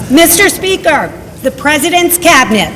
Mr. Speaker, the President's Cabinet.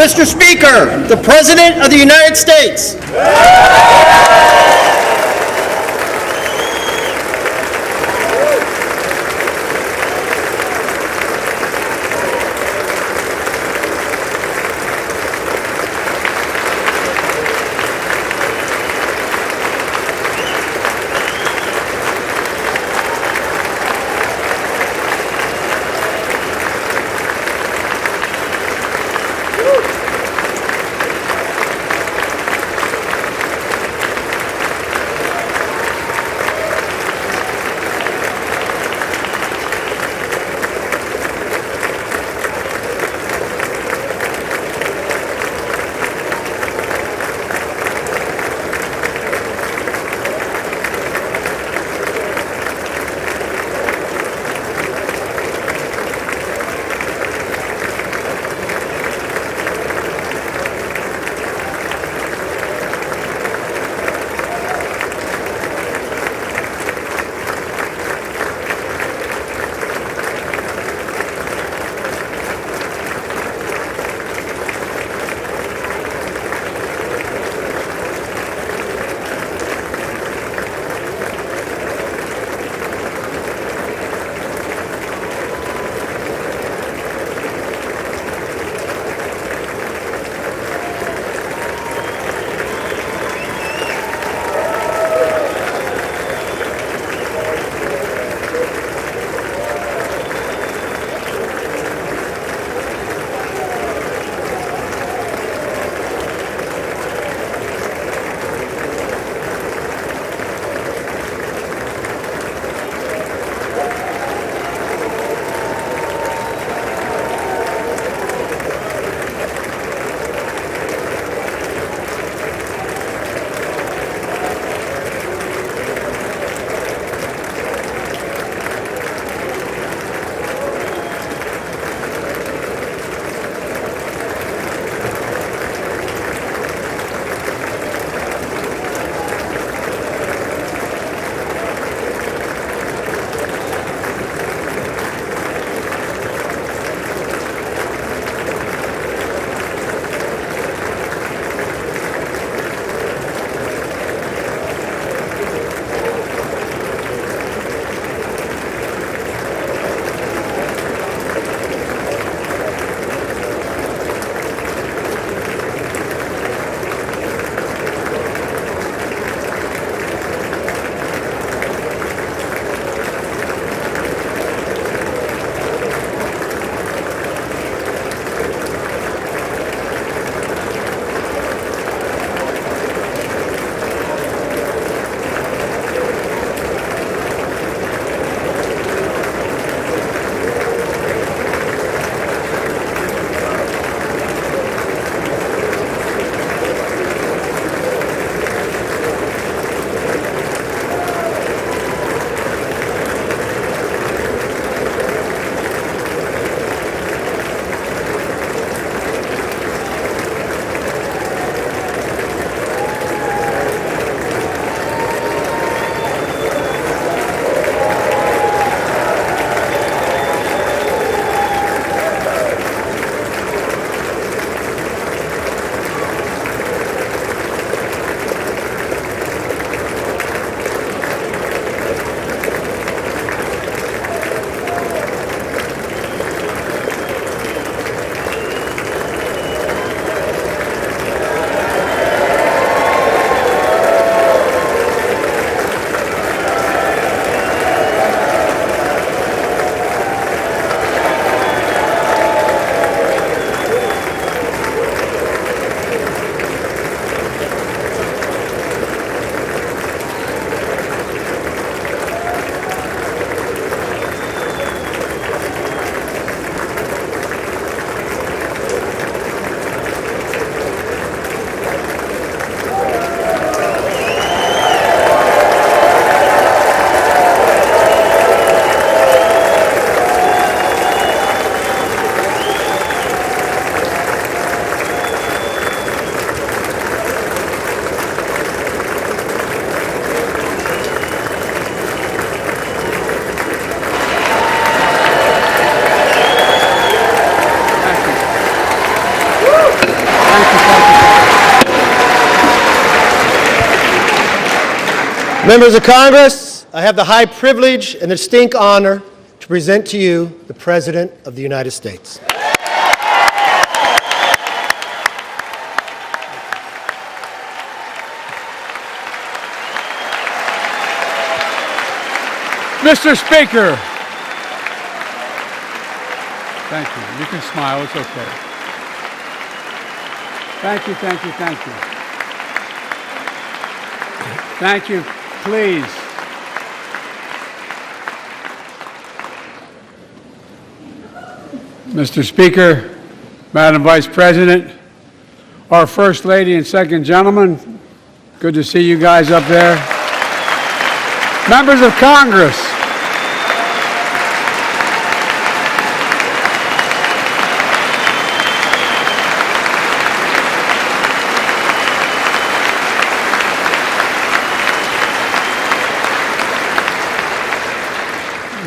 Mr. Speaker, the President of the United States. Members of Congress, I have the high privilege and the distinct honor to present to you the President of the United States. Mr. Speaker. Thank you. You can smile. It's okay. Thank you, thank you, thank you. Thank you. Please. Mr. Speaker, Madam Vice President, our First Lady and Second Gentleman, good to see you guys up there. Members of Congress,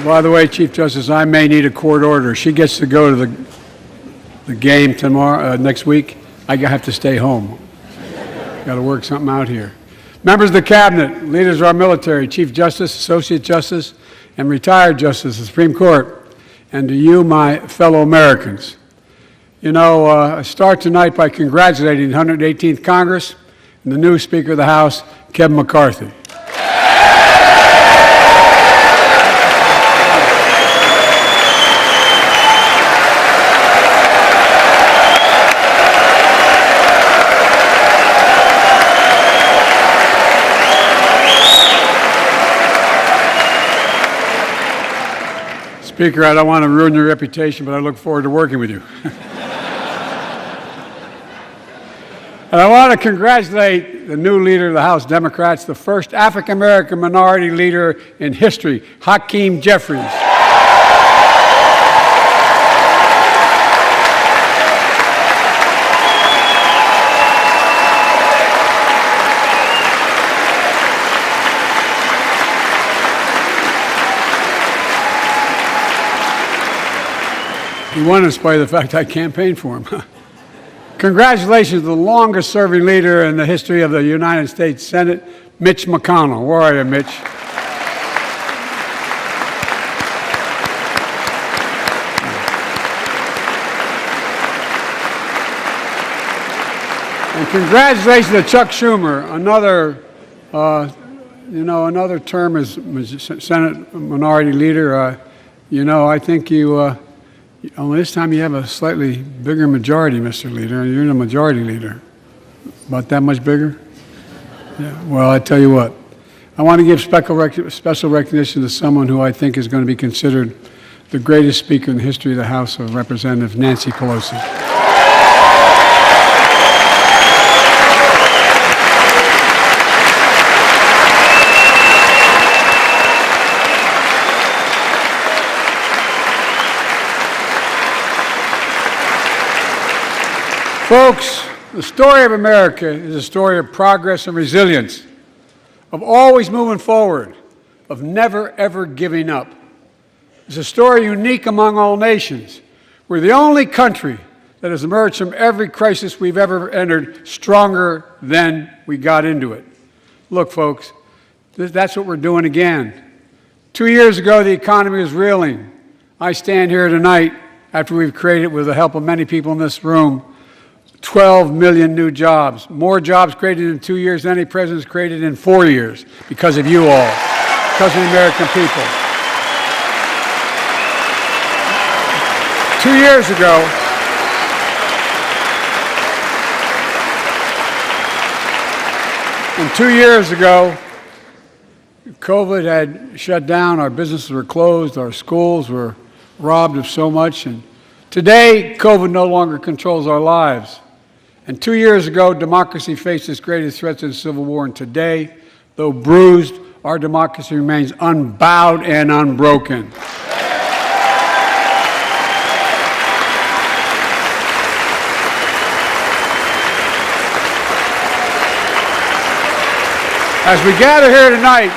by the way, Chief Justice, I may need a court order. She gets to go to the game tomorrow, next week. I have to stay home. Got to work something out here. Members of the Cabinet, leaders of our military, Chief Justice, Associate Justice, and retired Justice of the Supreme Court, and to you, my fellow Americans. You know, I start tonight by congratulating the 118th Congress and the new Speaker of the House, Kevin McCarthy. Speaker, I don't want to ruin your reputation, but I look forward to working with you. And I want to congratulate the new leader of the House Democrats, the first African-American minority leader in history, Hakeem Jeffries. He won in spite of the fact I campaigned for him. Congratulations to the longest-serving leader in the history of the United States Senate, Mitch McConnell. Where are you, Mitch? And congratulations to Chuck Schumer, another term as Senate Minority Leader. I think only this time you have a slightly bigger majority, Mr. Leader, and you're the majority leader. About that much bigger? Yeah. Well, I tell you what, I want to give special recognition to someone who I think is going to be considered the greatest speaker in the history of the House of Representatives, Nancy Pelosi. Folks, the story of America is a story of progress and resilience, of always moving forward, of never, ever giving up. It's a story unique among all nations. We're the only country that has emerged from every crisis we've ever entered stronger than we got into it. Look, folks, that's what we're doing again. 2 years ago, the economy was reeling. I stand here tonight after we've created, with the help of many people in this room, 12 million new jobs, more jobs created in 2 years than any president's created in 4 years, because of you all, because of the American people. 2 years ago, COVID had shut down, our businesses were closed, our schools were robbed of so much, and today, COVID no longer controls our lives. And 2 years ago, democracy faced its greatest threats in the Civil War, and today, though bruised, our democracy remains unbowed and unbroken. As we gather here tonight,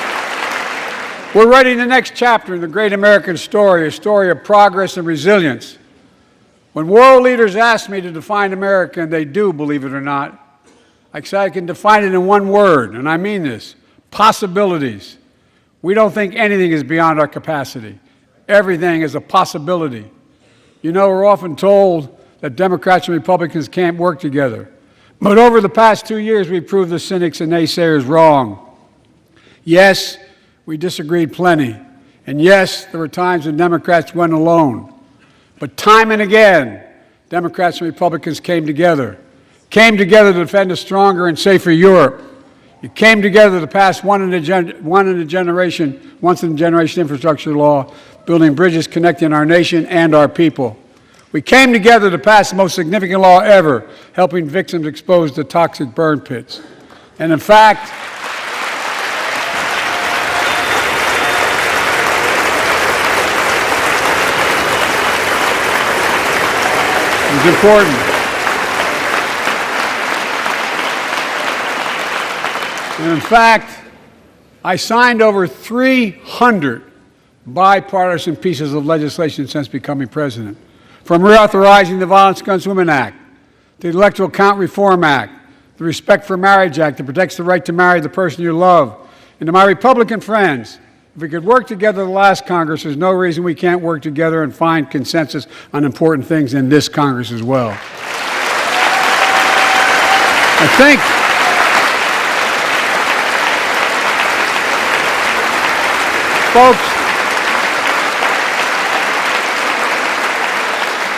we're writing the next chapter in the great American story, a story of progress and resilience. When world leaders ask me to define America, and they do, believe it or not, I say I can define it in one word, and I mean this: possibilities. We don't think anything is beyond our capacity. Everything is a possibility. You know, we're often told that Democrats and Republicans can't work together. But over the past 2 years, we've proved the cynics and naysayers wrong. Yes, we disagreed plenty. And yes, there were times when Democrats went alone. But time and again, Democrats and Republicans came together to defend a stronger and safer Europe. You came together to pass once in a generation infrastructure law, building bridges connecting our nation and our people. We came together to pass the most significant law ever, helping victims exposed to toxic burn pits. And in fact, it was important. And in fact, I signed over 300 bipartisan pieces of legislation since becoming president, from reauthorizing the Violence Against Women Act, the Electoral Count Reform Act, the Respect for Marriage Act that protects the right to marry the person you love. And to my Republican friends, if we could work together the last Congress, there's no reason we can't work together and find consensus on important things in this Congress as well. I think folks,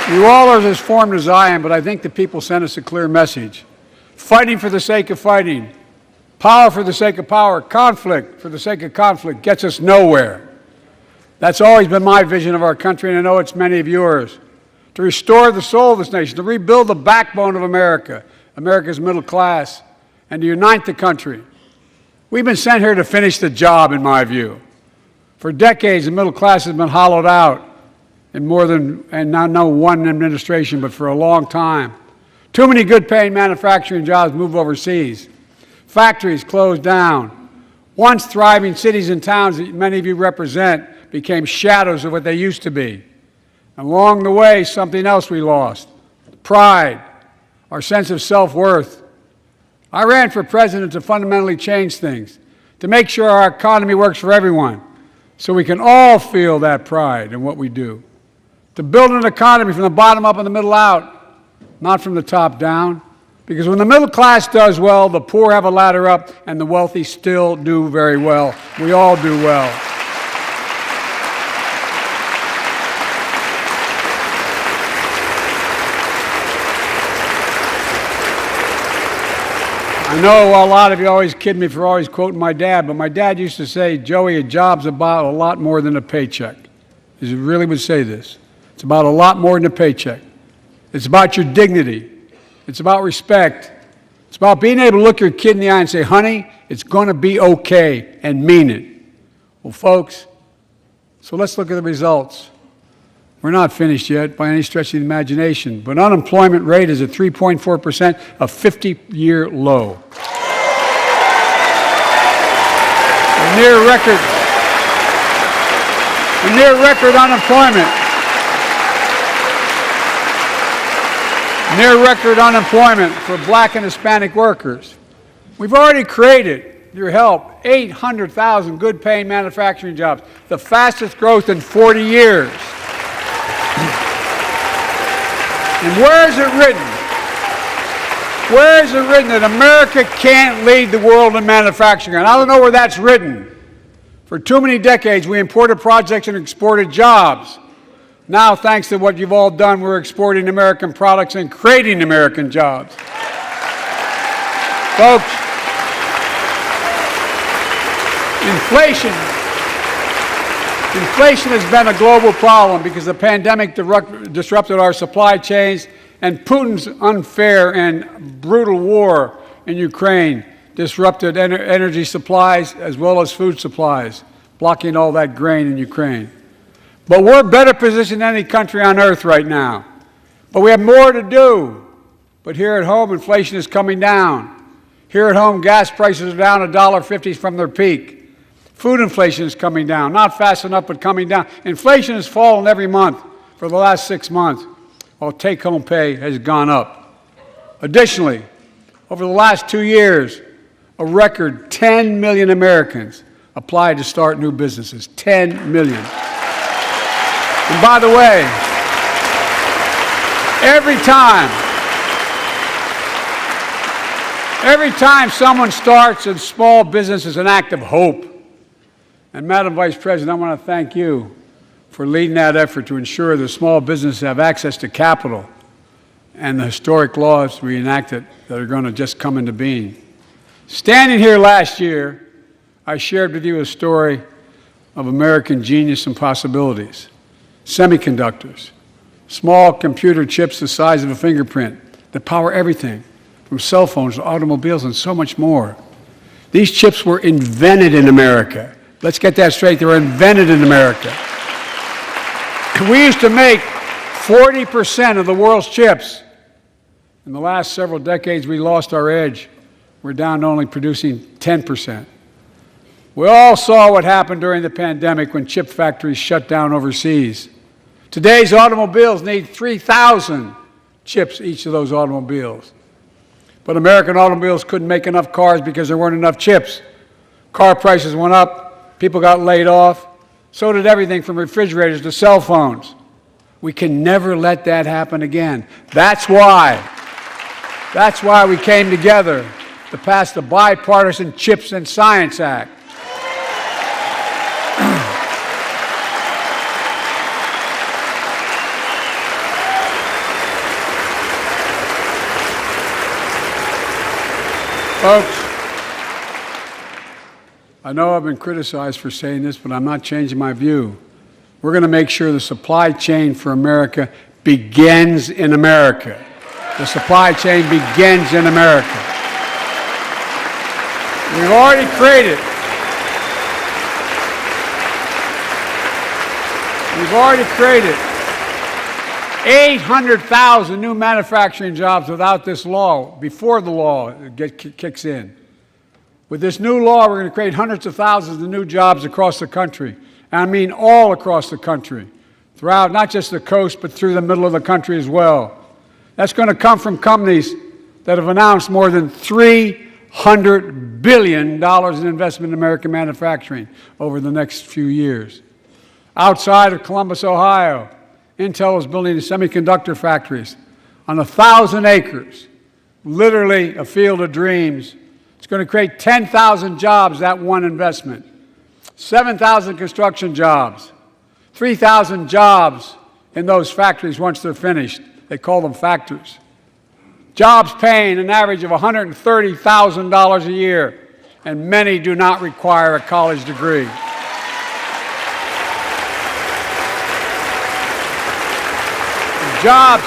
you all are as formed as I am, but I think the people sent us a clear message. Fighting for the sake of fighting, power for the sake of power, conflict for the sake of conflict gets us nowhere. That's always been my vision of our country, and I know it's many of yours. To restore the soul of this nation, to rebuild the backbone of America, America's middle class, and to unite the country. We've been sent here to finish the job, in my view. For decades, the middle class has been hollowed out in more than, and not no one administration, but for a long time. Too many good-paying manufacturing jobs move overseas. Factories closed down. Once thriving cities and towns that many of you represent became shadows of what they used to be. And along the way, something else we lost: pride, our sense of self-worth. I ran for president to fundamentally change things, to make sure our economy works for everyone, so we can all feel that pride in what we do. To build an economy from the bottom up and the middle out, not from the top down. Because when the middle class does well, the poor have a ladder up, and the wealthy still do very well. We all do well. I know a lot of you always kid me for always quoting my dad, but my dad used to say, Joey, a job's about a lot more than a paycheck. He really would say this. It's about a lot more than a paycheck. It's about your dignity. It's about respect. It's about being able to look your kid in the eye and say, honey, it's going to be okay, and mean it. Well, folks, so let's look at the results. We're not finished yet by any stretch of the imagination, but unemployment rate is at 3.4%, a 50-year low. A near record unemployment. Near record unemployment for black and Hispanic workers. We've already created, with your help, 800,000 good-paying manufacturing jobs, the fastest growth in 40 years. And where is it written? Where is it written that America can't lead the world in manufacturing? And I don't know where that's written. For too many decades, we imported projects and exported jobs. Now, thanks to what you've all done, we're exporting American products and creating American jobs. Folks, inflation has been a global problem because the pandemic disrupted our supply chains, and Putin's unfair and brutal war in Ukraine disrupted energy supplies as well as food supplies, blocking all that grain in Ukraine. But we're better positioned than any country on earth right now. But we have more to do. But here at home, inflation is coming down. Here at home, gas prices are down $1.50 from their peak. Food inflation is coming down, not fast enough, but coming down. Inflation has fallen every month for the last 6 months, while take-home pay has gone up. Additionally, over the last 2 years, A record 10 million Americans applied to start new businesses. 10 million. And by the way, every time someone starts a small business is an act of hope. And Madam Vice President, I want to thank you for leading that effort to ensure that small businesses have access to capital and the historic laws we enacted that are going to just come into being. Standing here last year, I shared with you a story of American genius and possibilities. Semiconductors, small computer chips the size of a fingerprint that power everything, from cell phones to automobiles and so much more. These chips were invented in America. Let's get that straight. They were invented in America. We used to make 40% of the world's chips. In the last several decades, we lost our edge. We're down to only producing 10%. We all saw what happened during the pandemic when chip factories shut down overseas. Today's automobiles need 3,000 chips, each of those automobiles. But American automobiles couldn't make enough cars because there weren't enough chips. Car prices went up, people got laid off, so did everything from refrigerators to cell phones. We can never let that happen again. That's why we came together to pass the Bipartisan Chips and Science Act. Folks, I know I've been criticized for saying this, but I'm not changing my view. We're going to make sure the supply chain for America begins in America. The supply chain begins in America. We've already created 800,000 new manufacturing jobs without this law, before the law kicks in. With this new law, we're going to create hundreds of thousands of new jobs across the country. And I mean all across the country, throughout not just the coast, but through the middle of the country as well. That's going to come from companies that have announced more than $300 billion in investment in American manufacturing over the next few years. Outside of Columbus, Ohio, Intel is building semiconductor factories on 1,000 acres, literally a field of dreams. It's going to create 10,000 jobs, that one investment, 7,000 construction jobs, 3,000 jobs in those factories once they're finished. They call them factories. Jobs paying an average of $130,000 a year, and many do not require a college degree. Jobs.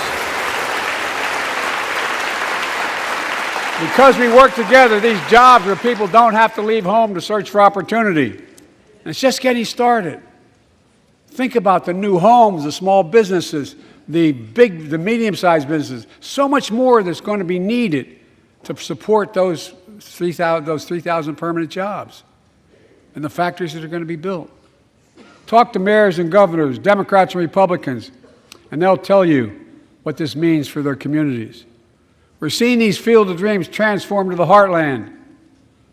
Because we work together, these jobs where people don't have to leave home to search for opportunity. And it's just getting started. Think about the new homes, the small businesses, the medium-sized businesses. So much more that's going to be needed to support those 3,000 permanent jobs and the factories that are going to be built. Talk to mayors and governors, Democrats and Republicans, and they'll tell you what this means for their communities. We're seeing these field of dreams transform to the heartland.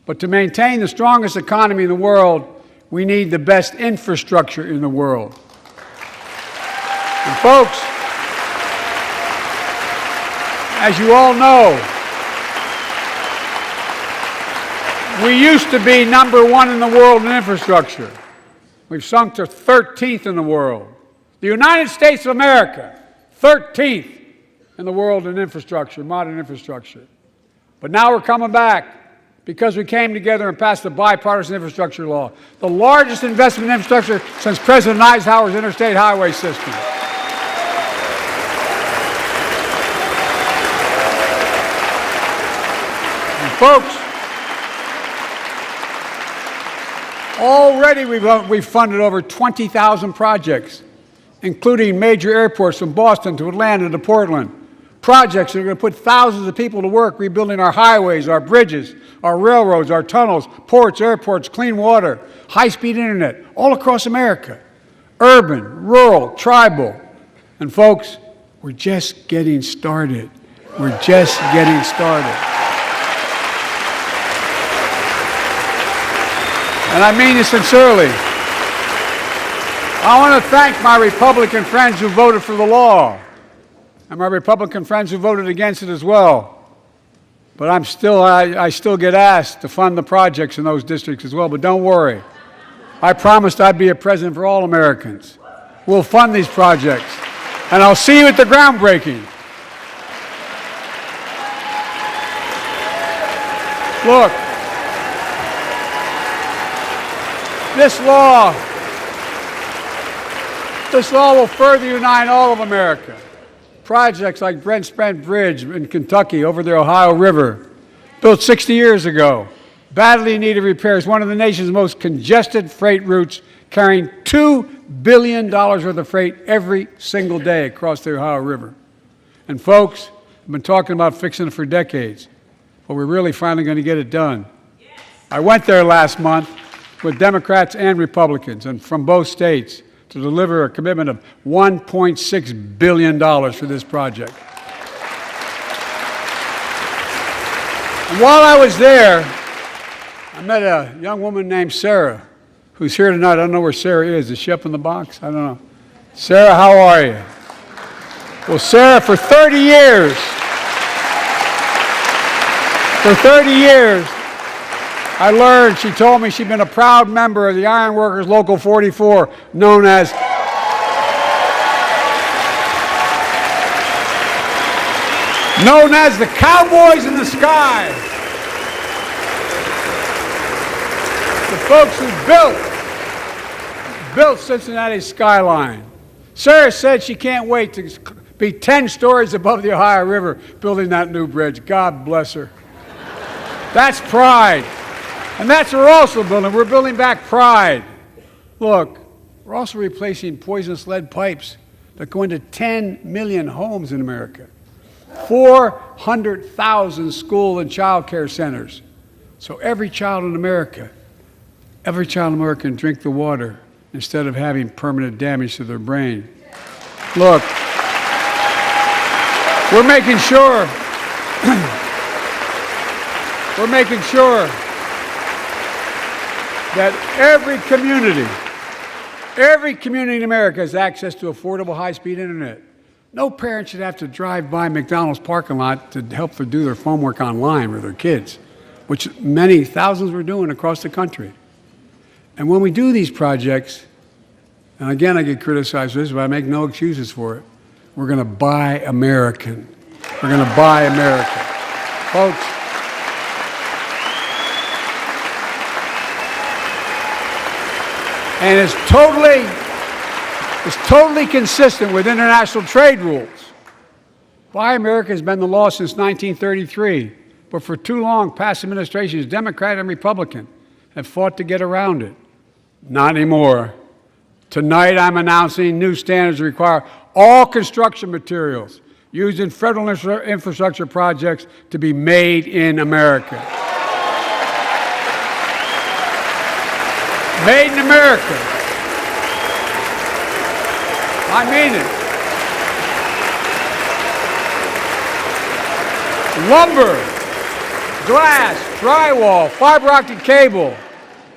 But to maintain the strongest economy in the world, we need the best infrastructure in the world. And folks, as you all know, we used to be #1 in the world in infrastructure. We've sunk to 13th in the world. The United States of America, 13th in the world in infrastructure, modern infrastructure. But now we're coming back because we came together and passed the bipartisan infrastructure law, the largest investment in infrastructure since President Eisenhower's interstate highway system. And folks, already we've funded over 20,000 projects, including major airports from Boston to Atlanta to Portland. Projects that are going to put thousands of people to work rebuilding our highways, our bridges, our railroads, our tunnels, ports, airports, clean water, high-speed internet, all across America. Urban, rural, tribal. And folks, we're just getting started. We're just getting started. and I mean this sincerely. I want to thank my Republican friends who voted for the law, and my Republican friends who voted against it as well. But I still get asked to fund the projects in those districts as well. But don't worry. I promised I'd be a president for all Americans. We'll fund these projects. And I'll see you at the groundbreaking. Look, this law will further unite all of America. Projects like Brent Spence Bridge in Kentucky over the Ohio River, built 60 years ago, badly needed repairs, one of the nation's most congested freight routes, carrying $2 billion worth of freight every single day across the Ohio River. And folks, I've been talking about fixing it for decades, but we're really finally going to get it done. Yes. I went there last month with Democrats and Republicans and from both states to deliver a commitment of $1.6 billion for this project. And while I was there, I met a young woman named Sarah, who's here tonight. I don't know where Sarah is. Is she up in the box? I don't know. Sarah, how are you? Well, Sarah, for 30 years, I learned, she told me she'd been a proud member of the Iron Workers Local 44, known as the Cowboys in the Sky. The folks who built Cincinnati's skyline. Sarah said she can't wait to be 10 stories above the Ohio River building that new bridge. God bless her. That's pride. And that's what we're also building. We're building back pride. Look, we're also replacing poisonous lead pipes that go into 10 million homes in America, 400,000 school and child care centers. So every child in America can drink the water instead of having permanent damage to their brain. Look, we're making sure that every community in America has access to affordable high-speed internet. No parent should have to drive by McDonald's parking lot to help them do their homework online with their kids, which many thousands were doing across the country. And when we do these projects, and again I get criticized for this, but I make no excuses for it, we're going to buy American. We're going to buy American. Folks, and it's totally consistent with international trade rules. Buy America has been the law since 1933, but for too long, past administrations, Democrat and Republican, have fought to get around it. Not anymore. Tonight, I'm announcing new standards that require all construction materials used in federal infrastructure projects to be made in America. Made in America. I mean it. Lumber, glass, drywall, fiber optic cable.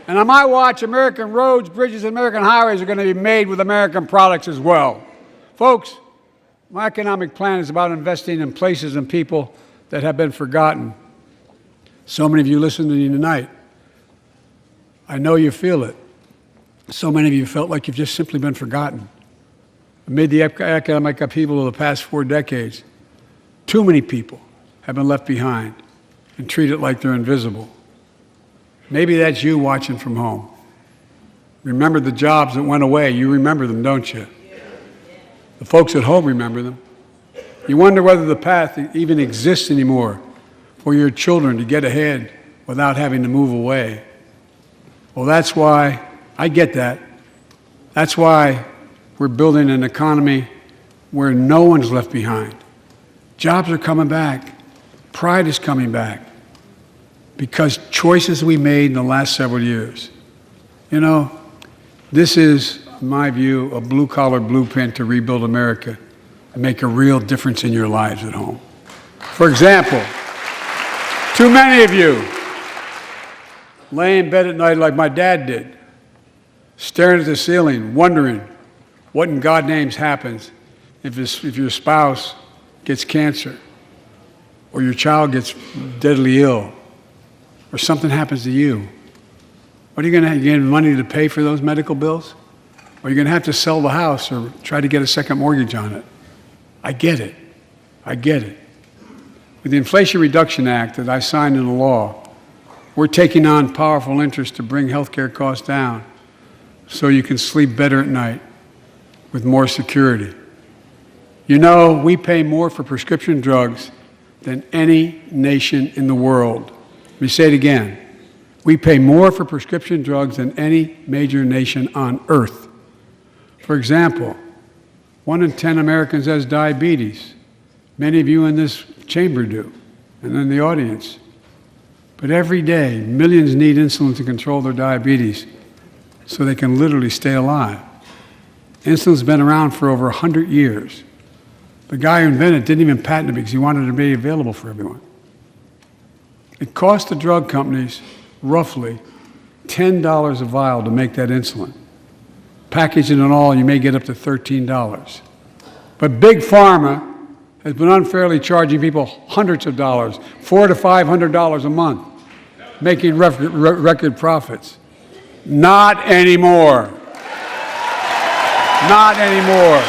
And on my watch, American roads, bridges, and American highways are going to be made with American products as well. Folks, my economic plan is about investing in places and people that have been forgotten. So many of you listening to me tonight, I know you feel it. So many of you felt like you've just simply been forgotten. Amid the economic upheaval of the past 4 decades, too many people have been left behind and treated like they're invisible. Maybe that's you watching from home. Remember the jobs that went away. You remember them, don't you? The folks at home remember them. You wonder whether the path even exists anymore for your children to get ahead without having to move away. Well, that's why I get that. That's why we're building an economy where no one's left behind. Jobs are coming back. Pride is coming back. Because choices we made in the last several years. You know, this is, in my view, a blue-collar blueprint to rebuild America and make a real difference in your lives at home. For example, too many of you lay in bed at night like my dad did, staring at the ceiling, wondering what in God's name happens if your spouse gets cancer, or your child gets deadly ill, or something happens to you. What are you going to have? You have money to pay for those medical bills? Or are you going to have to sell the house or try to get a second mortgage on it? I get it. I get it. With the Inflation Reduction Act that I signed into law, we're taking on powerful interests to bring health care costs down so you can sleep better at night with more security. You know, we pay more for prescription drugs than any nation in the world. Let me say it again. We pay more for prescription drugs than any major nation on earth. For example, 1 in 10 Americans has diabetes. Many of you in this chamber do, and in the audience. But every day, millions need insulin to control their diabetes so they can literally stay alive. Insulin's been around for over 100 years. The guy who invented it didn't even patent it because he wanted it to be available for everyone. It cost the drug companies roughly $10 a vial to make that insulin. Packaging and all, you may get up to $13. But Big Pharma has been unfairly charging people hundreds of dollars, $400 to $500 a month, making record profits. Not anymore. Not anymore.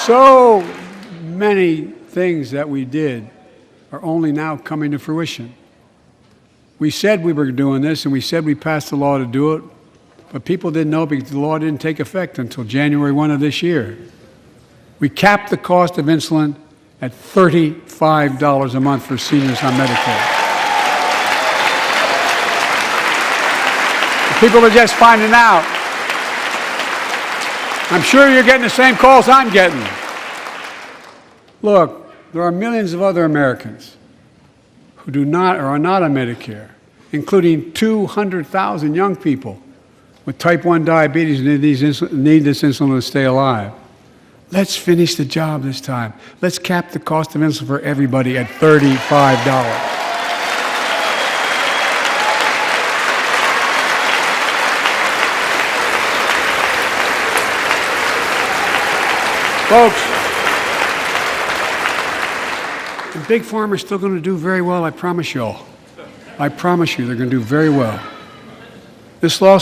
So many things that we did are only now coming to fruition. We said we were doing this, and we said we passed the law to do it, but people didn't know because the law didn't take effect until January 1 of this year. We capped the cost of insulin at $35 a month for seniors on Medicare. People are just finding out. I'm sure you're getting the same calls I'm getting. Look, there are millions of other Americans who do not or are not on Medicare, including 200,000 young people with type 1 diabetes who need this insulin to stay alive. Let's finish the job this time. Let's cap the cost of insulin for everybody at $35. Folks, and Big Pharma's still going to do very well, I promise you all. I promise you they're going to do very well. This law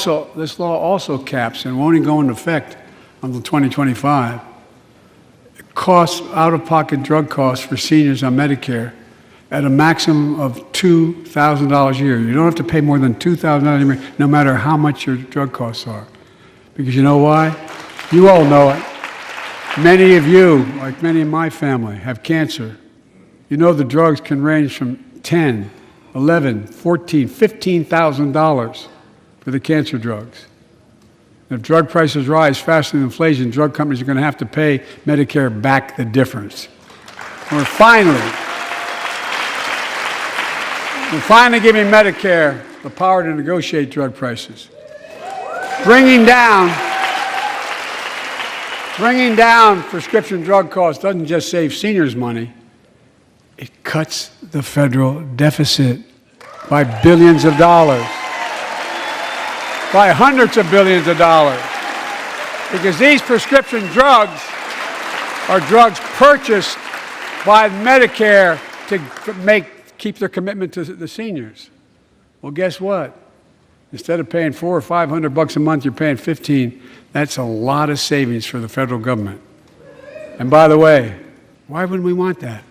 also caps and won't even go into effect until 2025. It costs out-of-pocket drug costs for seniors on Medicare at a maximum of $2,000 a year. You don't have to pay more than $2,000 a year, no matter how much your drug costs are. Because you know why? You all know it. Many of you, like many in my family, have cancer. You know the drugs can range from $10,000, $11,000, $14,000, $15,000 for the cancer drugs. And if drug prices rise faster than inflation, drug companies are going to have to pay Medicare back the difference. We're finally giving Medicare the power to negotiate drug prices. Bringing down prescription drug costs doesn't just save seniors money, it cuts the federal deficit by billions of dollars, by hundreds of billions of dollars. Because these prescription drugs are drugs purchased by Medicare to keep their commitment to the seniors. Well, guess what? Instead of paying $400 or $500 a month, you're paying $15. That's a lot of savings for the federal government. And by the way, why wouldn't we want that?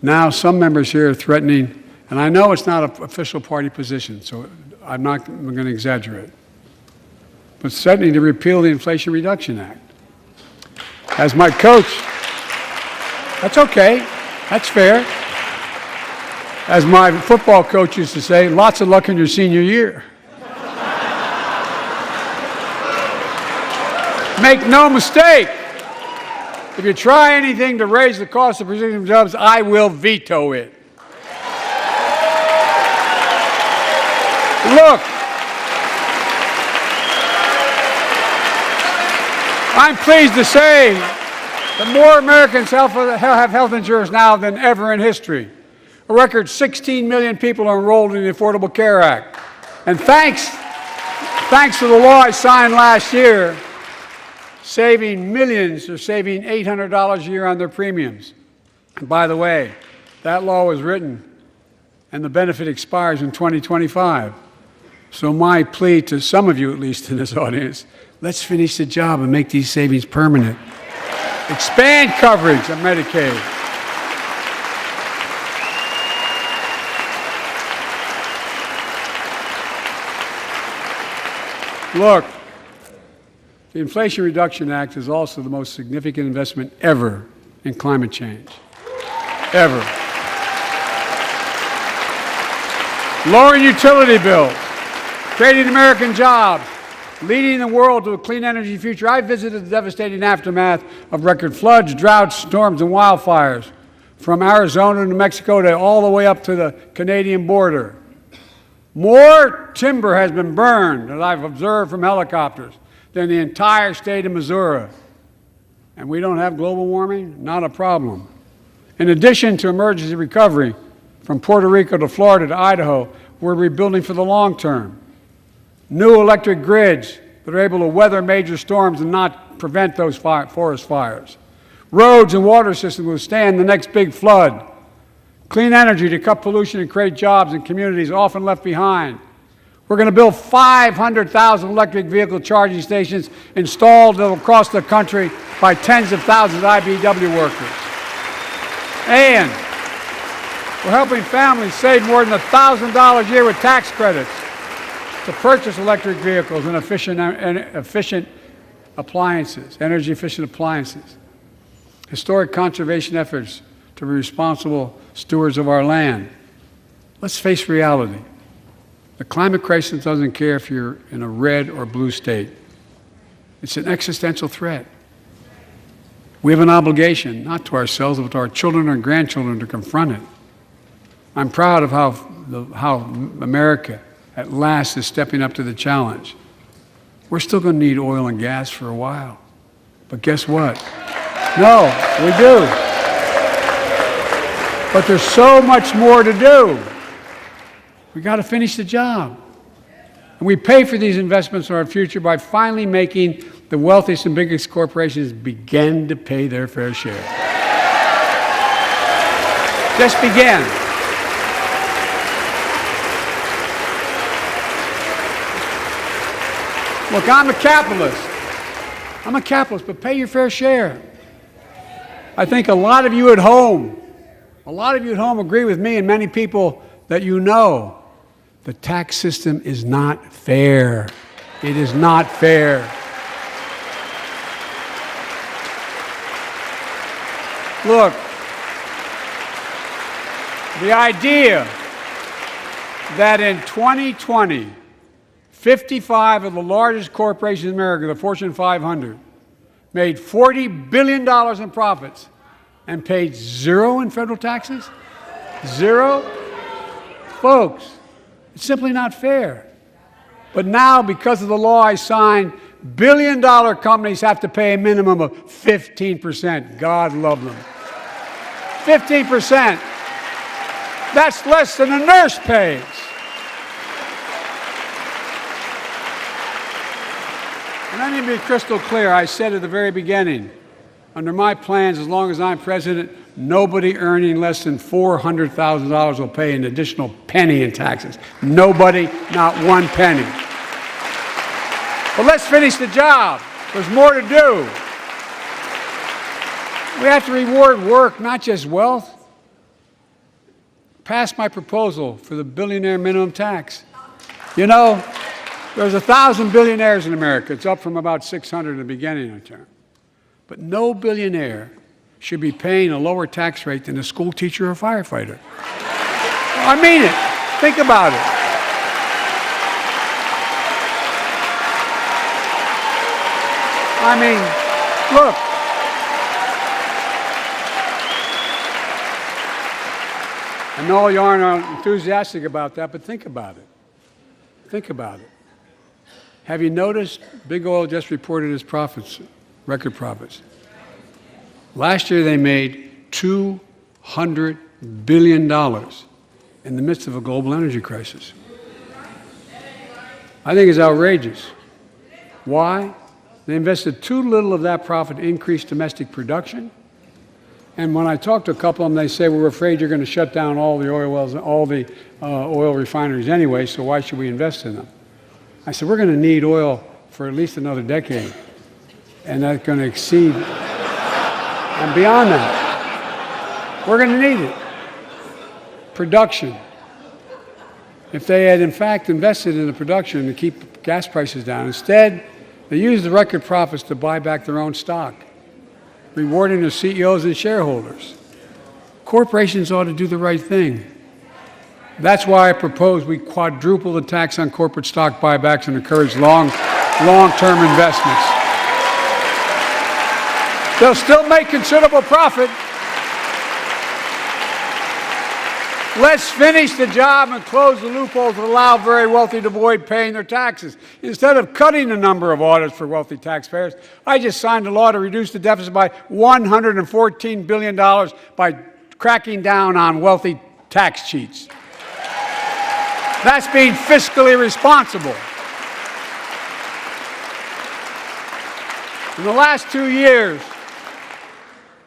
Now some members here are threatening, and I know it's not an official party position, so I'm going to exaggerate, but threatening to repeal the Inflation Reduction Act. As my coach, that's okay, that's fair. As my football coach used to say, lots of luck in your senior year. Make no mistake, if you try anything to raise the cost of prescription drugs, I will veto it. Look, I'm pleased to say that more Americans have health insurance now than ever in history. A record 16 million people are enrolled in the Affordable Care Act. And thanks to the law I signed last year, saving millions are saving $800 a year on their premiums. And by the way, that law was written and the benefit expires in 2025. So my plea to some of you, at least in this audience, let's finish the job and make these savings permanent. Expand coverage of Medicaid. Look, the Inflation Reduction Act is also the most significant investment ever in climate change. Ever. Lowering utility bills, creating American jobs, leading the world to a clean energy future. I visited the devastating aftermath of record floods, droughts, storms, and wildfires from Arizona to Mexico to all the way up to the Canadian border. More timber has been burned, as I've observed from helicopters, than the entire state of Missouri. And we don't have global warming? Not a problem. In addition to emergency recovery, from Puerto Rico to Florida to Idaho, we're rebuilding for the long term. New electric grids that are able to weather major storms and not prevent those forest fires. Roads and water systems withstand the next big flood. Clean energy to cut pollution and create jobs in communities often left behind. We're going to build 500,000 electric vehicle charging stations installed across the country by tens of thousands of IBEW workers. And we're helping families save more than $1,000 a year with tax credits to purchase electric vehicles and efficient appliances, energy-efficient appliances. Historic conservation efforts to be responsible stewards of our land. Let's face reality. The climate crisis doesn't care if you're in a red or blue state. It's an existential threat. We have an obligation, not to ourselves, but to our children and grandchildren, to confront it. I'm proud of how America at last is stepping up to the challenge. We're still going to need oil and gas for a while. But guess what? No, we do. But there's so much more to do. We got to finish the job. And we pay for these investments in our future by finally making the wealthiest and biggest corporations begin to pay their fair share. Just begin. Look, I'm a capitalist, but pay your fair share. I think a lot of you at home agree with me and many people that you know. The tax system is not fair. It is not fair. Look, the idea that in 2020, 55 of the largest corporations in America, the Fortune 500, made $40 billion in profits and paid zero in federal taxes? Zero? Folks, it's simply not fair. But now, because of the law I signed, billion-dollar companies have to pay a minimum of 15%. God love them. 15%. That's less than a nurse pays. And let me be crystal clear. I said at the very beginning, under my plans, as long as I'm president, nobody earning less than $400,000 will pay an additional penny in taxes. Nobody, not one penny. But let's finish the job. There's more to do. We have to reward work, not just wealth. Pass my proposal for the billionaire minimum tax. You know, there's 1,000 billionaires in America. It's up from about 600 in the beginning of the term. But no billionaire should be paying a lower tax rate than a school teacher or a firefighter. I mean it. Think about it. I mean, look. I know you aren't enthusiastic about that, but think about it. Think about it. Have you noticed Big Oil just reported its profits, record profits? Last year they made $200 billion in the midst of a global energy crisis. I think it's outrageous. Why? They invested too little of that profit to increase domestic production. And when I talk to a couple of them, they say, we're afraid you're going to shut down all the oil wells, all the oil refineries anyway, so why should we invest in them? I said, we're going to need oil for at least another decade. And that's going to exceed and beyond that. We're going to need it. Production. If they had, in fact, invested in the production to keep gas prices down, instead, they used the record profits to buy back their own stock, rewarding their CEOs and shareholders. Corporations ought to do the right thing. That's why I propose we quadruple the tax on corporate stock buybacks and encourage long-term investments. They'll still make considerable profit. Let's finish the job and close the loopholes that allow very wealthy to avoid paying their taxes. Instead of cutting the number of audits for wealthy taxpayers, I just signed a law to reduce the deficit by $114 billion by cracking down on wealthy tax cheats. That's being fiscally responsible. In the last 2 years,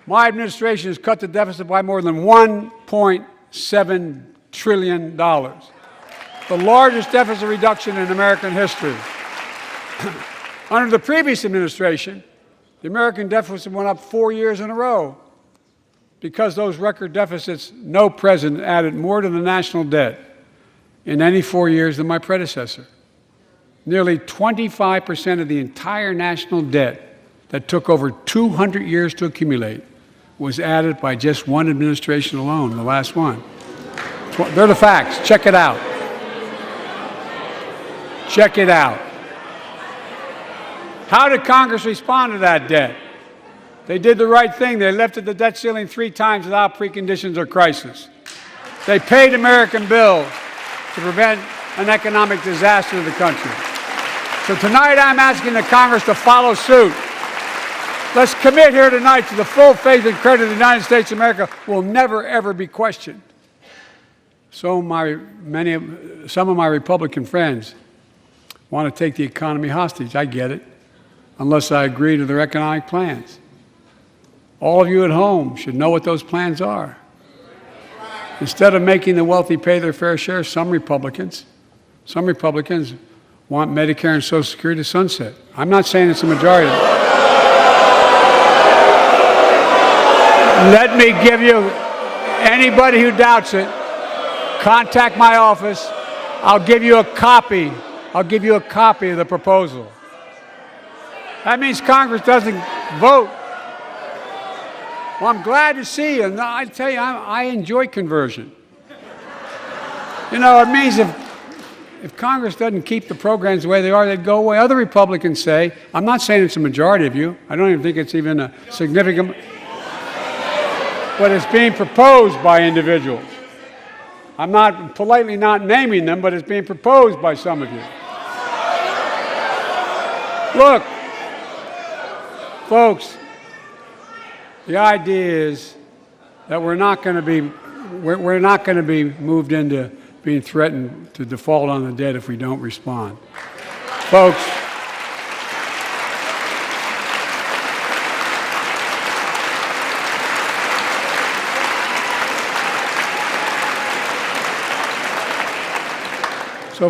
my administration has cut the deficit by more than $1.7 trillion, the largest deficit reduction in American history. Under the previous administration, the American deficit went up 4 years in a row. Because those record deficits, no president added more to the national debt in any 4 years than my predecessor. Nearly 25% of the entire national debt that took over 200 years to accumulate was added by just one administration alone, the last one. They're the facts. Check it out. Check it out. How did Congress respond to that debt? They did the right thing. They lifted the debt ceiling 3 times without preconditions or crisis. They paid American bills to prevent an economic disaster to the country. So tonight I'm asking the Congress to follow suit. Let's commit here tonight to the full faith and credit of the United States of America will never, ever be questioned. Some of my Republican friends want to take the economy hostage. I get it, unless I agree to their economic plans. All of you at home should know what those plans are. Instead of making the wealthy pay their fair share, some Republicans want Medicare and Social Security to sunset. I'm not saying it's a majority. Let me give you, anybody who doubts it, contact my office. I'll give you a copy. I'll give you a copy of the proposal. That means Congress doesn't vote. Well, I'm glad to see you. And I tell you, I enjoy conversion. You know, it means if Congress doesn't keep the programs the way they are, they'd go away. Other Republicans say, I'm not saying it's a majority of you. I don't even think it's even a significant, but it's being proposed by individuals. I'm not politely not naming them, but it's being proposed by some of you. Look, folks, the idea is that we're not going to be moved into being threatened to default on the debt if we don't respond.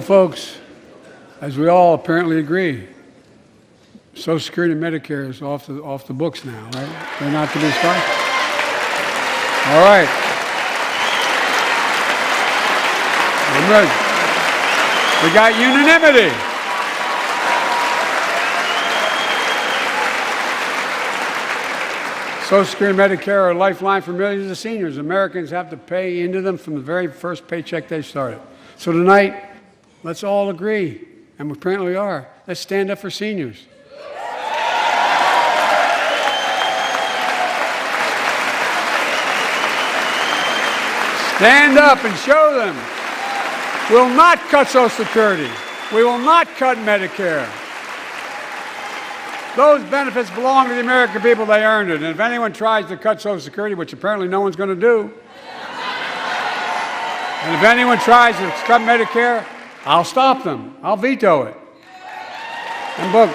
Folks, as we all apparently agree, Social Security and Medicare is off the books now, right? They're not to be started. All right. I'm ready. We got unanimity. Social Security and Medicare are a lifeline for millions of seniors. Americans have to pay into them from the very first paycheck they started. So tonight, let's all agree, and we apparently are. Let's stand up for seniors. Stand up and show them. We'll not cut Social Security. We will not cut Medicare. Those benefits belong to the American people. They earned it. And if anyone tries to cut Social Security, which apparently no one's going to do, and if anyone tries to cut Medicare, I'll stop them. I'll veto it. And look,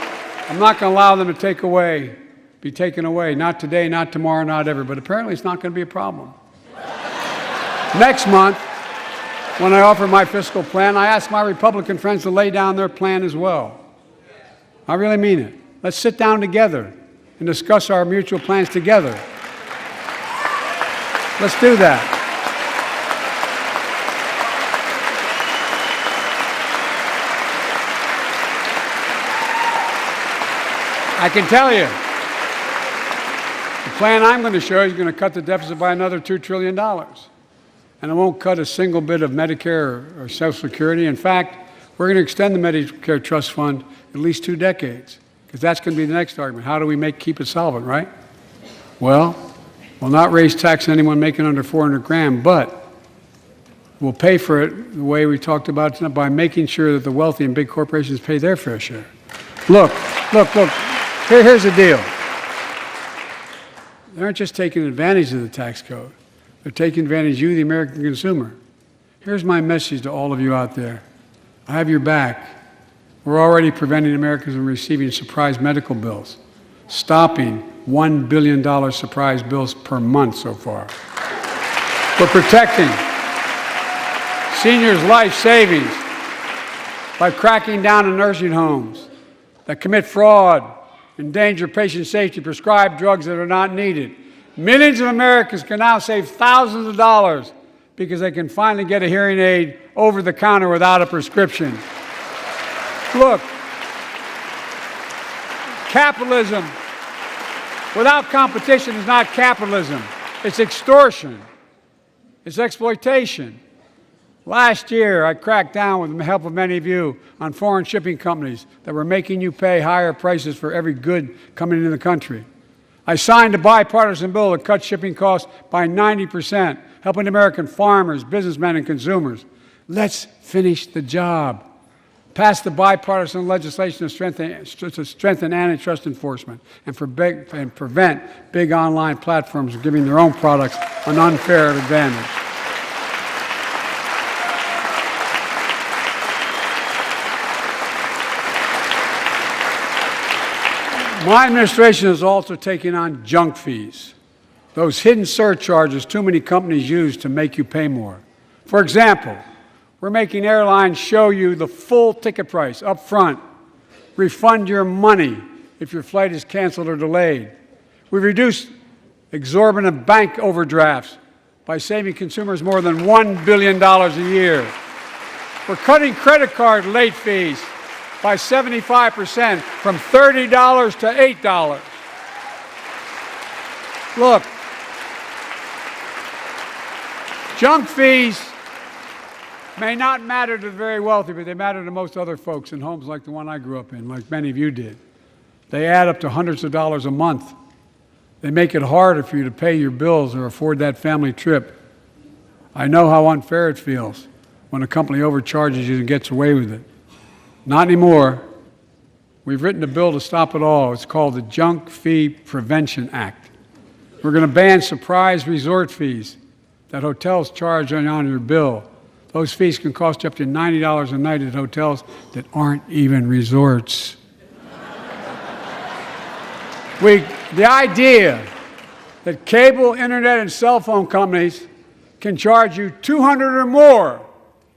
I'm not going to allow them to be taken away. Not today, not tomorrow, not ever. But apparently it's not going to be a problem. Next month, when I offer my fiscal plan, I ask my Republican friends to lay down their plan as well. I really mean it. Let's sit down together and discuss our mutual plans together. Let's do that. I can tell you, the plan I'm going to show you is going to cut the deficit by another $2 trillion. And it won't cut a single bit of Medicare or Social Security. In fact, we're going to extend the Medicare Trust Fund at least 2 decades, because that's going to be the next argument. How do we keep it solvent, right? Well, we'll not raise tax on anyone making under 400 grand, but we'll pay for it the way we talked about tonight, by making sure that the wealthy and big corporations pay their fair share. Look. Here's the deal. They aren't just taking advantage of the tax code. They're taking advantage of you, the American consumer. Here's my message to all of you out there. I have your back. We're already preventing Americans from receiving surprise medical bills, stopping $1 billion surprise bills per month so far. We're protecting seniors' life savings by cracking down on nursing homes that commit fraud, endanger patient safety, prescribe drugs that are not needed. Millions of Americans can now save thousands of dollars because they can finally get a hearing aid over the counter without a prescription. Look, capitalism without competition is not capitalism. It's extortion. It's exploitation. Last year, I cracked down with the help of many of you on foreign shipping companies that were making you pay higher prices for every good coming into the country. I signed a bipartisan bill that cut shipping costs by 90%, helping American farmers, businessmen, and consumers. Let's finish the job. Pass the bipartisan legislation to strengthen antitrust enforcement and prevent big online platforms from giving their own products an unfair advantage. My administration is also taking on junk fees, those hidden surcharges too many companies use to make you pay more. For example, we're making airlines show you the full ticket price up front, refund your money if your flight is canceled or delayed. We've reduced exorbitant bank overdrafts by saving consumers more than $1 billion a year. We're cutting credit card late fees by 75%, from $30 to $8. Look, junk fees may not matter to the very wealthy, but they matter to most other folks in homes like the one I grew up in, like many of you did. They add up to hundreds of dollars a month. They make it harder for you to pay your bills or afford that family trip. I know how unfair it feels when a company overcharges you and gets away with it. Not anymore. We've written a bill to stop it all. It's called the Junk Fee Prevention Act. We're going to ban surprise resort fees that hotels charge on your bill. Those fees can cost you up to $90 a night at hotels that aren't even resorts. The idea that cable, internet, and cell phone companies can charge you $200 or more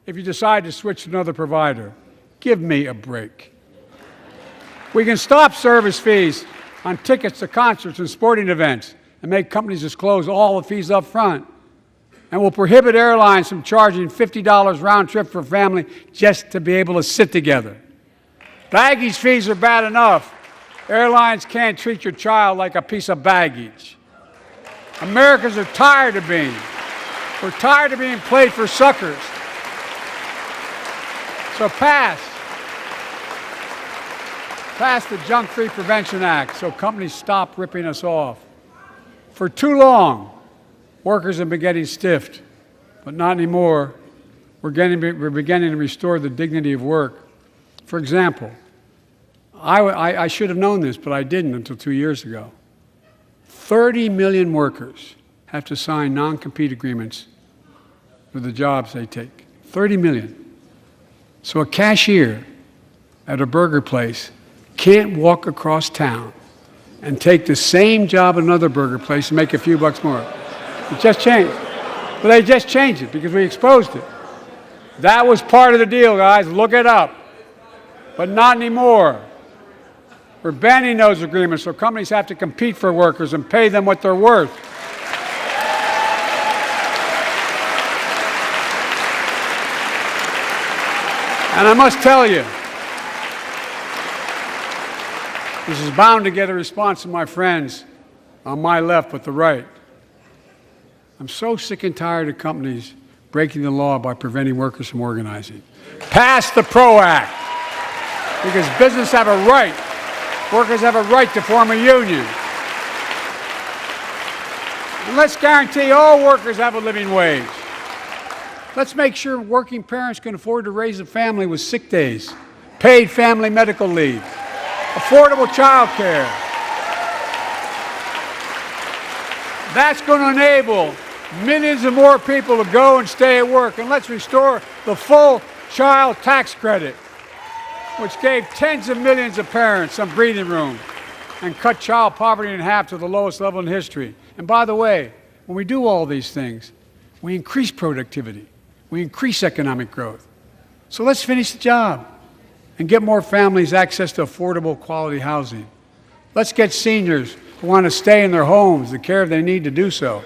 if you decide to switch to another provider. Give me a break. We can stop service fees on tickets to concerts and sporting events and make companies disclose all the fees up front. And we'll prohibit airlines from charging $50 round trip for a family just to be able to sit together. Baggage fees are bad enough. Airlines can't treat your child like a piece of baggage. Americans are tired of being. We're tired of being played for suckers. So pass the Junk Fee Prevention Act so companies stop ripping us off. For too long, workers have been getting stiffed, but not anymore. We're beginning to restore the dignity of work. For example, I should have known this, but I didn't until 2 years ago. 30 million workers have to sign non-compete agreements for the jobs they take. 30 million. So a cashier at a burger place can't walk across town and take the same job at another burger place and make a few bucks more. It just changed. But they just changed it because we exposed it. That was part of the deal, guys. Look it up. But not anymore. We're banning those agreements, so companies have to compete for workers and pay them what they're worth. And I must tell you, this is bound to get a response from my friends on my left but the right. I'm so sick and tired of companies breaking the law by preventing workers from organizing. Pass the PRO Act, because business have a right. Workers have a right to form a union. And let's guarantee all workers have a living wage. Let's make sure working parents can afford to raise a family with sick days, paid family medical leave, affordable child care. That's going to enable millions of more people to go and stay at work. And let's restore the full child tax credit, which gave tens of millions of parents some breathing room and cut child poverty in half to the lowest level in history. And by the way, when we do all these things, we increase productivity, we increase economic growth. So let's finish the job and get more families access to affordable, quality housing. Let's get seniors who want to stay in their homes the care they need to do so.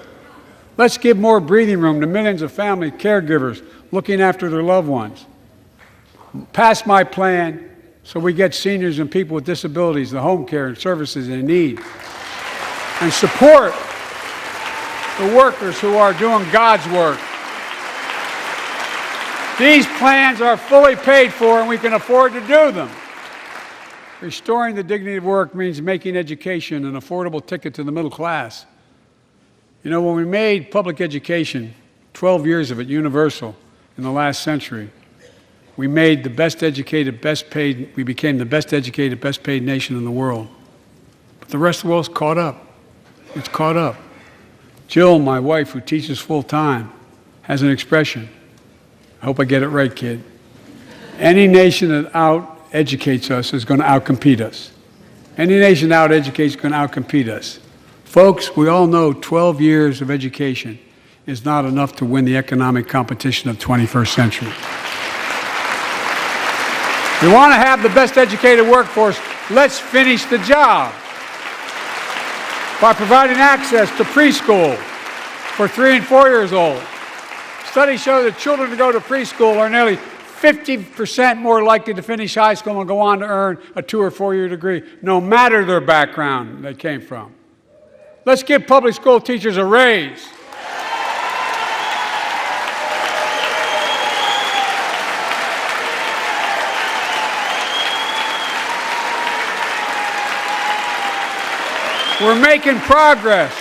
Let's give more breathing room to millions of family caregivers looking after their loved ones. Pass my plan so we get seniors and people with disabilities the home care and services they need. And support the workers who are doing God's work. These plans are fully paid for and we can afford to do them. Restoring the dignity of work means making education an affordable ticket to the middle class. You know, when we made public education, 12 years of it, universal in the last century, we made the best educated, best paid, we became the best educated, best paid nation in the world. But the rest of the world's caught up. It's caught up. Jill, my wife, who teaches full-time, has an expression. I hope I get it right, kid. Any nation that out-educates us is going to out-compete us. Any nation that out-educates is going to out-compete us. Folks, we all know 12 years of education is not enough to win the economic competition of the 21st century. We want to have the best educated workforce. Let's finish the job by providing access to preschool for 3 and 4 years old. Studies show that children who go to preschool are nearly 50% more likely to finish high school and go on to earn a 2 or 4 year degree, no matter their background they came from. Let's give public school teachers a raise. We're making progress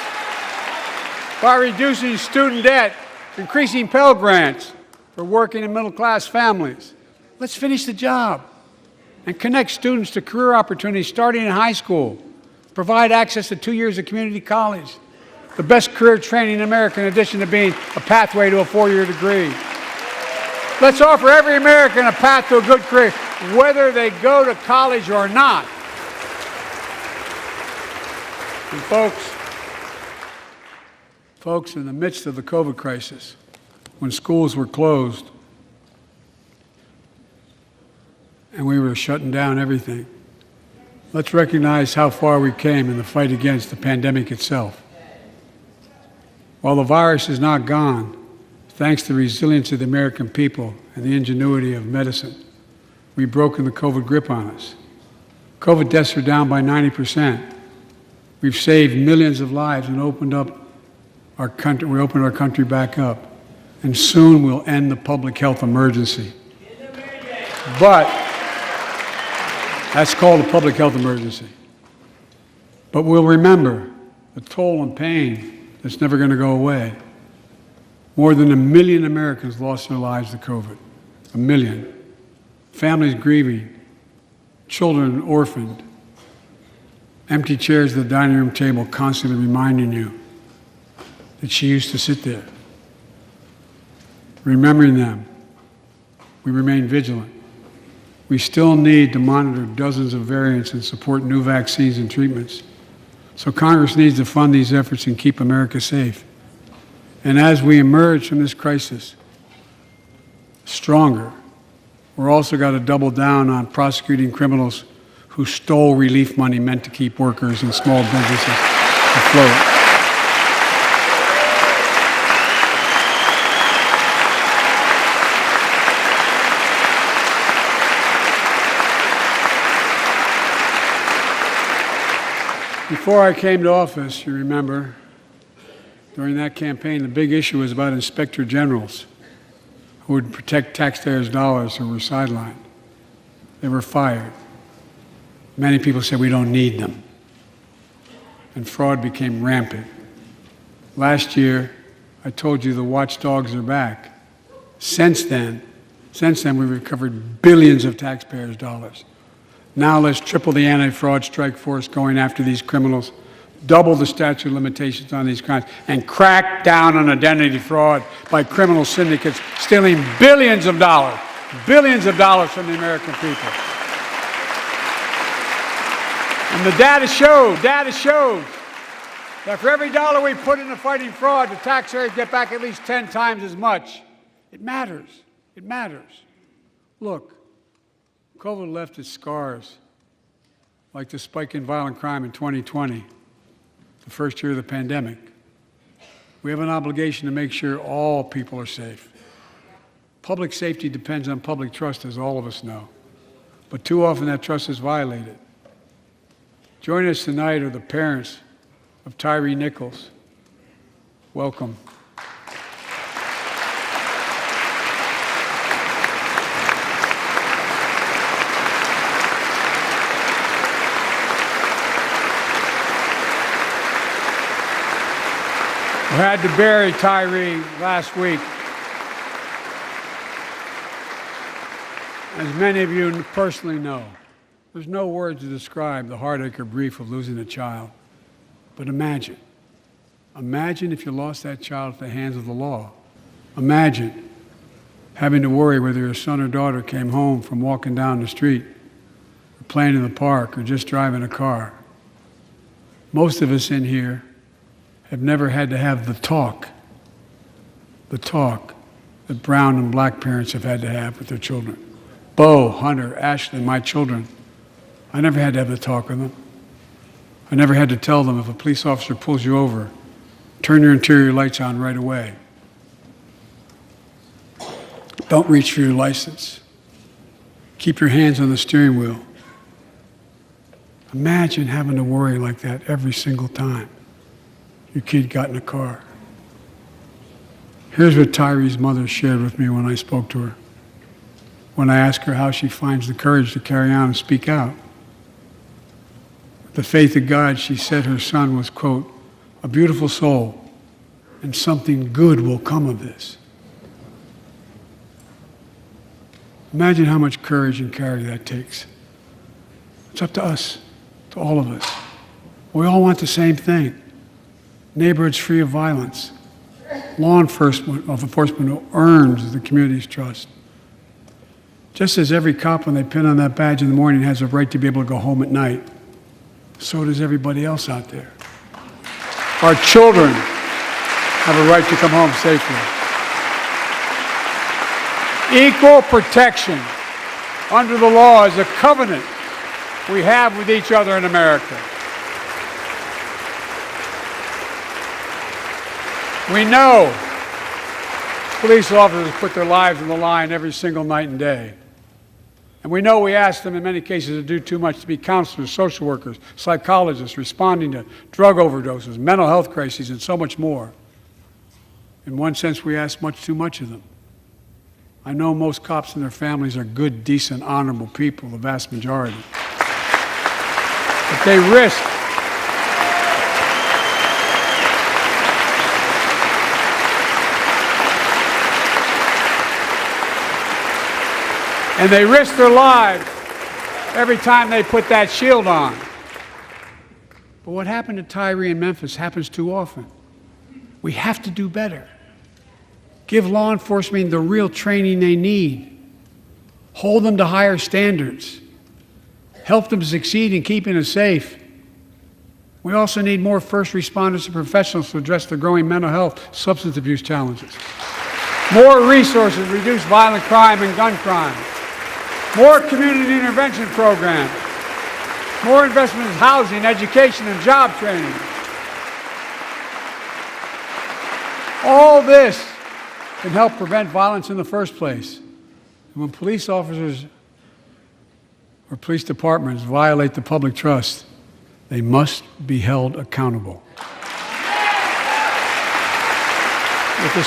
by reducing student debt, increasing Pell Grants for working and middle-class families. Let's finish the job and connect students to career opportunities starting in high school. Provide access to 2 years of community college, the best career training in America in addition to being a pathway to a 4-year degree. Let's offer every American a path to a good career, whether they go to college or not. And folks, in the midst of the COVID crisis, when schools were closed and we were shutting down everything, let's recognize how far we came in the fight against the pandemic itself. While the virus is not gone, thanks to the resilience of the American people and the ingenuity of medicine, we've broken the COVID grip on us. COVID deaths are down by 90%. We've saved millions of lives and opened up our country. We opened our country back up, and soon we'll end the public health emergency. But that's called a public health emergency. But we'll remember the toll and pain that's never going to go away. More than 1 million Americans lost their lives to COVID. 1 million. Families grieving, children orphaned, empty chairs at the dining room table constantly reminding you that she used to sit there. Remembering them, we remain vigilant. We still need to monitor dozens of variants and support new vaccines and treatments. So Congress needs to fund these efforts and keep America safe. And as we emerge from this crisis stronger, we're also got to double down on prosecuting criminals who stole relief money meant to keep workers and small businesses afloat. Before I came to office, you remember, during that campaign, the big issue was about inspector generals who would protect taxpayers' dollars who were sidelined. They were fired. Many people said we don't need them. And fraud became rampant. Last year, I told you the watchdogs are back. Since then, we've recovered billions of taxpayers' dollars. Now let's triple the anti-fraud strike force going after these criminals, double the statute of limitations on these crimes, and crack down on identity fraud by criminal syndicates stealing billions of dollars from the American people. And the data shows that for every dollar we put into fighting fraud, the taxpayers get back at least 10 times as much. It matters. It matters. Look, COVID left its scars, like the spike in violent crime in 2020, the first year of the pandemic. We have an obligation to make sure all people are safe. Public safety depends on public trust, as all of us know. But too often that trust is violated. Joining us tonight are the parents of Tyree Nichols. Welcome. We had to bury Tyree last week. As many of you personally know, there's no words to describe the heartache or grief of losing a child. But imagine if you lost that child at the hands of the law. Imagine having to worry whether your son or daughter came home from walking down the street, or playing in the park, or just driving a car. Most of us in here have never had to have the talk that brown and black parents have had to have with their children. Bo, Hunter, Ashley, my children, I never had to have the talk with them. I never had to tell them if a police officer pulls you over, turn your interior lights on right away. Don't reach for your license. Keep your hands on the steering wheel. Imagine having to worry like that every single time your kid got in a car. Here's what Tyree's mother shared with me when I spoke to her. When I asked her how she finds the courage to carry on and speak out. With the faith of God, she said her son was, quote, a beautiful soul, and something good will come of this. Imagine how much courage and character that takes. It's up to us, to all of us. We all want the same thing. Neighborhoods free of violence, law enforcement who earns the community's trust. Just as every cop, when they pin on that badge in the morning, has a right to be able to go home at night, so does everybody else out there. Our children have a right to come home safely. Equal protection under the law is a covenant we have with each other in America. We know police officers put their lives on the line every single night and day. And we know we ask them in many cases to do too much, to be counselors, social workers, psychologists, responding to drug overdoses, mental health crises, and so much more. In one sense, we ask much too much of them. I know most cops and their families are good, decent, honorable people, the vast majority. But they risk their lives every time they put that shield on. But what happened to Tyree in Memphis happens too often. We have to do better. Give law enforcement the real training they need. Hold them to higher standards. Help them succeed in keeping us safe. We also need more first responders and professionals to address the growing mental health, substance abuse challenges. More resources to reduce violent crime and gun crime. More community intervention programs. More investment in housing, education, and job training. All this can help prevent violence in the first place. And when police officers or police departments violate the public trust, they must be held accountable. With the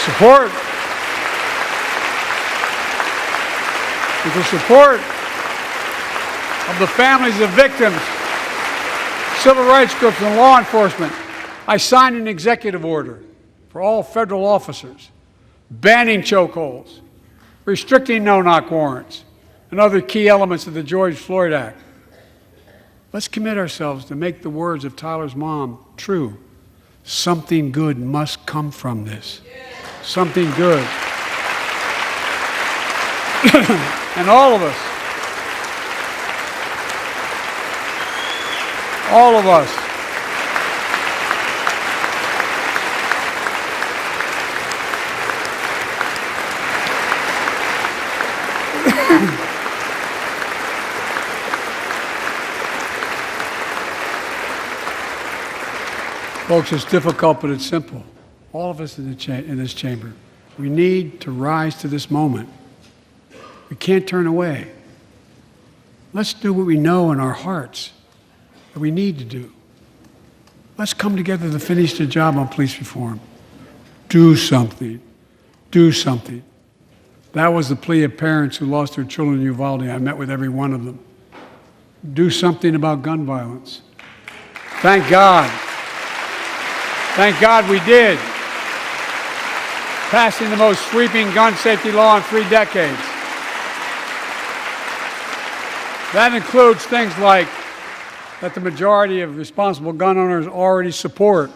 support of the families of victims, civil rights groups, and law enforcement, I signed an executive order for all federal officers, banning chokeholds, restricting no-knock warrants, and other key elements of the George Floyd Act. Let's commit ourselves to make the words of Tyler's mom true. Something good must come from this. Something good. And all of us, folks, it's difficult, but it's simple. All of us in this chamber, we need to rise to this moment. We can't turn away. Let's do what we know in our hearts that we need to do. Let's come together to finish the job on police reform. Do something. Do something. That was the plea of parents who lost their children in Uvalde. I met with every one of them. Do something about gun violence. Thank God. Thank God we did. Passing the most sweeping gun safety law in 3 decades. That includes things like that the majority of responsible gun owners already support,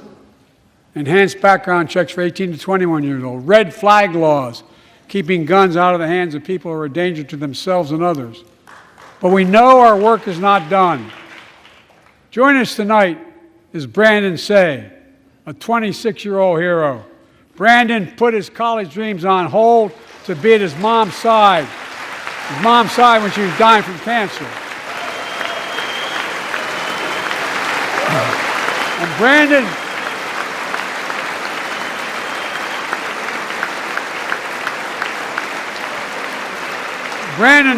enhanced background checks for 18 to 21 years old, red flag laws, keeping guns out of the hands of people who are a danger to themselves and others. But we know our work is not done. Joining us tonight is Brandon Say, a 26-year-old hero. Brandon put his college dreams on hold to be at his mom's side when she was dying from cancer. And Brandon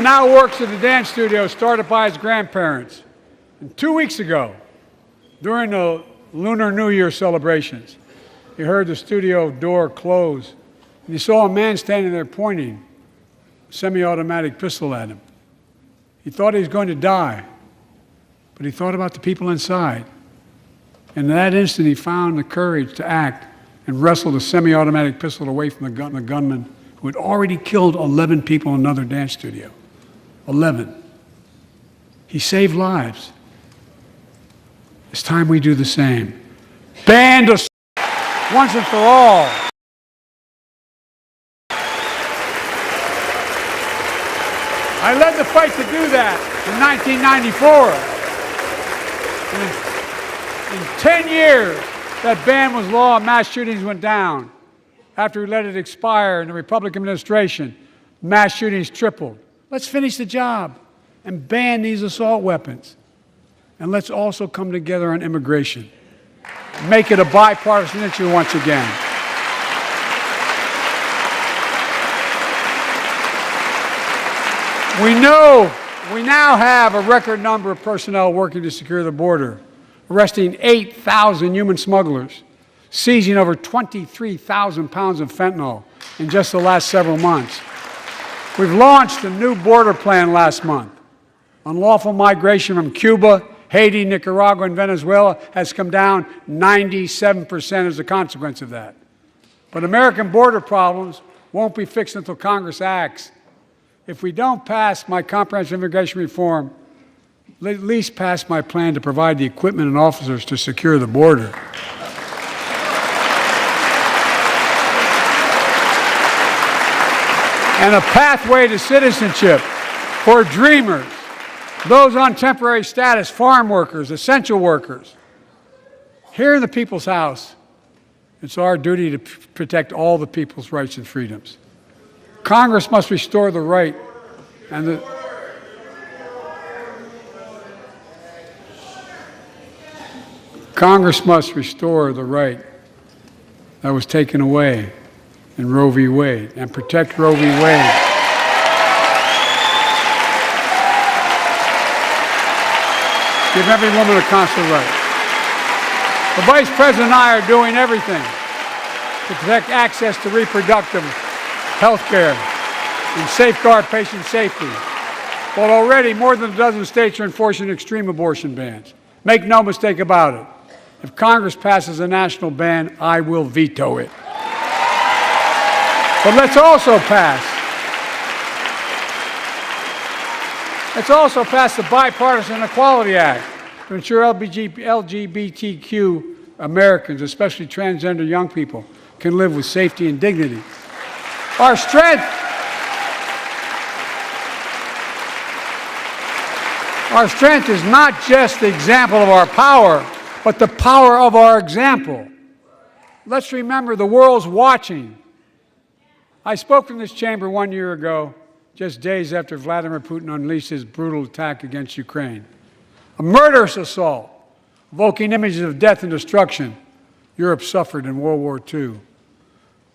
now works at the dance studio started by his grandparents. And 2 weeks ago, during the Lunar New Year celebrations, he heard the studio door close, and he saw a man standing there pointing a semi-automatic pistol at him. He thought he was going to die, but he thought about the people inside. And in that instant, he found the courage to act and wrestled a semi-automatic pistol away from the gunman who had already killed 11 people in another dance studio. 11. He saved lives. It's time we do the same. Ban assault once and for all. I led the fight to do that in 1994. In 10 years, that ban was law and mass shootings went down. After we let it expire in the Republican administration, mass shootings tripled. Let's finish the job and ban these assault weapons. And let's also come together on immigration. Make it a bipartisan issue once again. We know we now have a record number of personnel working to secure the border, arresting 8,000 human smugglers, seizing over 23,000 pounds of fentanyl in just the last several months. We've launched a new border plan last month. Unlawful migration from Cuba, Haiti, Nicaragua, and Venezuela has come down 97% as a consequence of that. But American border problems won't be fixed until Congress acts. If we don't pass my comprehensive immigration reform, at least pass my plan to provide the equipment and officers to secure the border. And a pathway to citizenship for dreamers, those on temporary status, farm workers, essential workers. Here in the People's House, it's our duty to protect all the people's rights and freedoms. Congress must restore the right and the Congress must restore the right that was taken away in Roe v. Wade and protect Roe v. Wade. Give every woman a consular right. The Vice President and I are doing everything to protect access to reproductive health care and safeguard patient safety. But already more than a dozen states are enforcing extreme abortion bans. Make no mistake about it. If Congress passes a national ban, I will veto it. But let's also pass the Bipartisan Equality Act to ensure LGBTQ Americans, especially transgender young people, can live with safety and dignity. Our strength is not just the example of our power, but the power of our example. Let's remember the world's watching. I spoke in this chamber 1 year ago, just days after Vladimir Putin unleashed his brutal attack against Ukraine. A murderous assault, evoking images of death and destruction Europe suffered in World War II.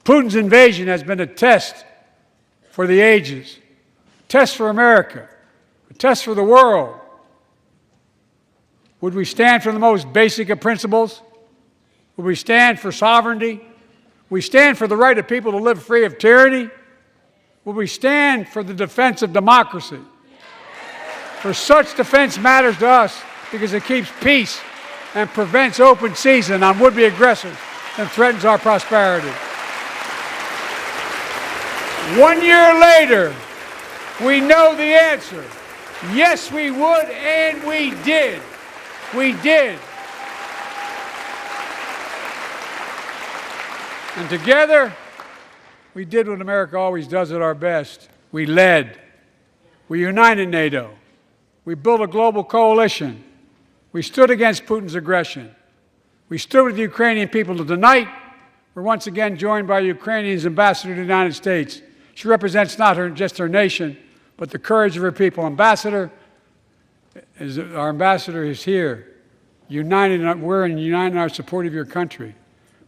Putin's invasion has been a test for the ages, a test for America, a test for the world. Would we stand for the most basic of principles? Would we stand for sovereignty? Would we stand for the right of people to live free of tyranny? Would we stand for the defense of democracy? For such defense matters to us because it keeps peace and prevents open season on would-be aggressors and threatens our prosperity. 1 year later, we know the answer. Yes, we would, and we did. We did. And together, we did what America always does at our best. We led. We united NATO. We built a global coalition. We stood against Putin's aggression. We stood with the Ukrainian people. Tonight, we're once again joined by Ukraine's ambassador to the United States. She represents not just her nation, but the courage of her people. Our ambassador is here, united. We're united in our support of your country.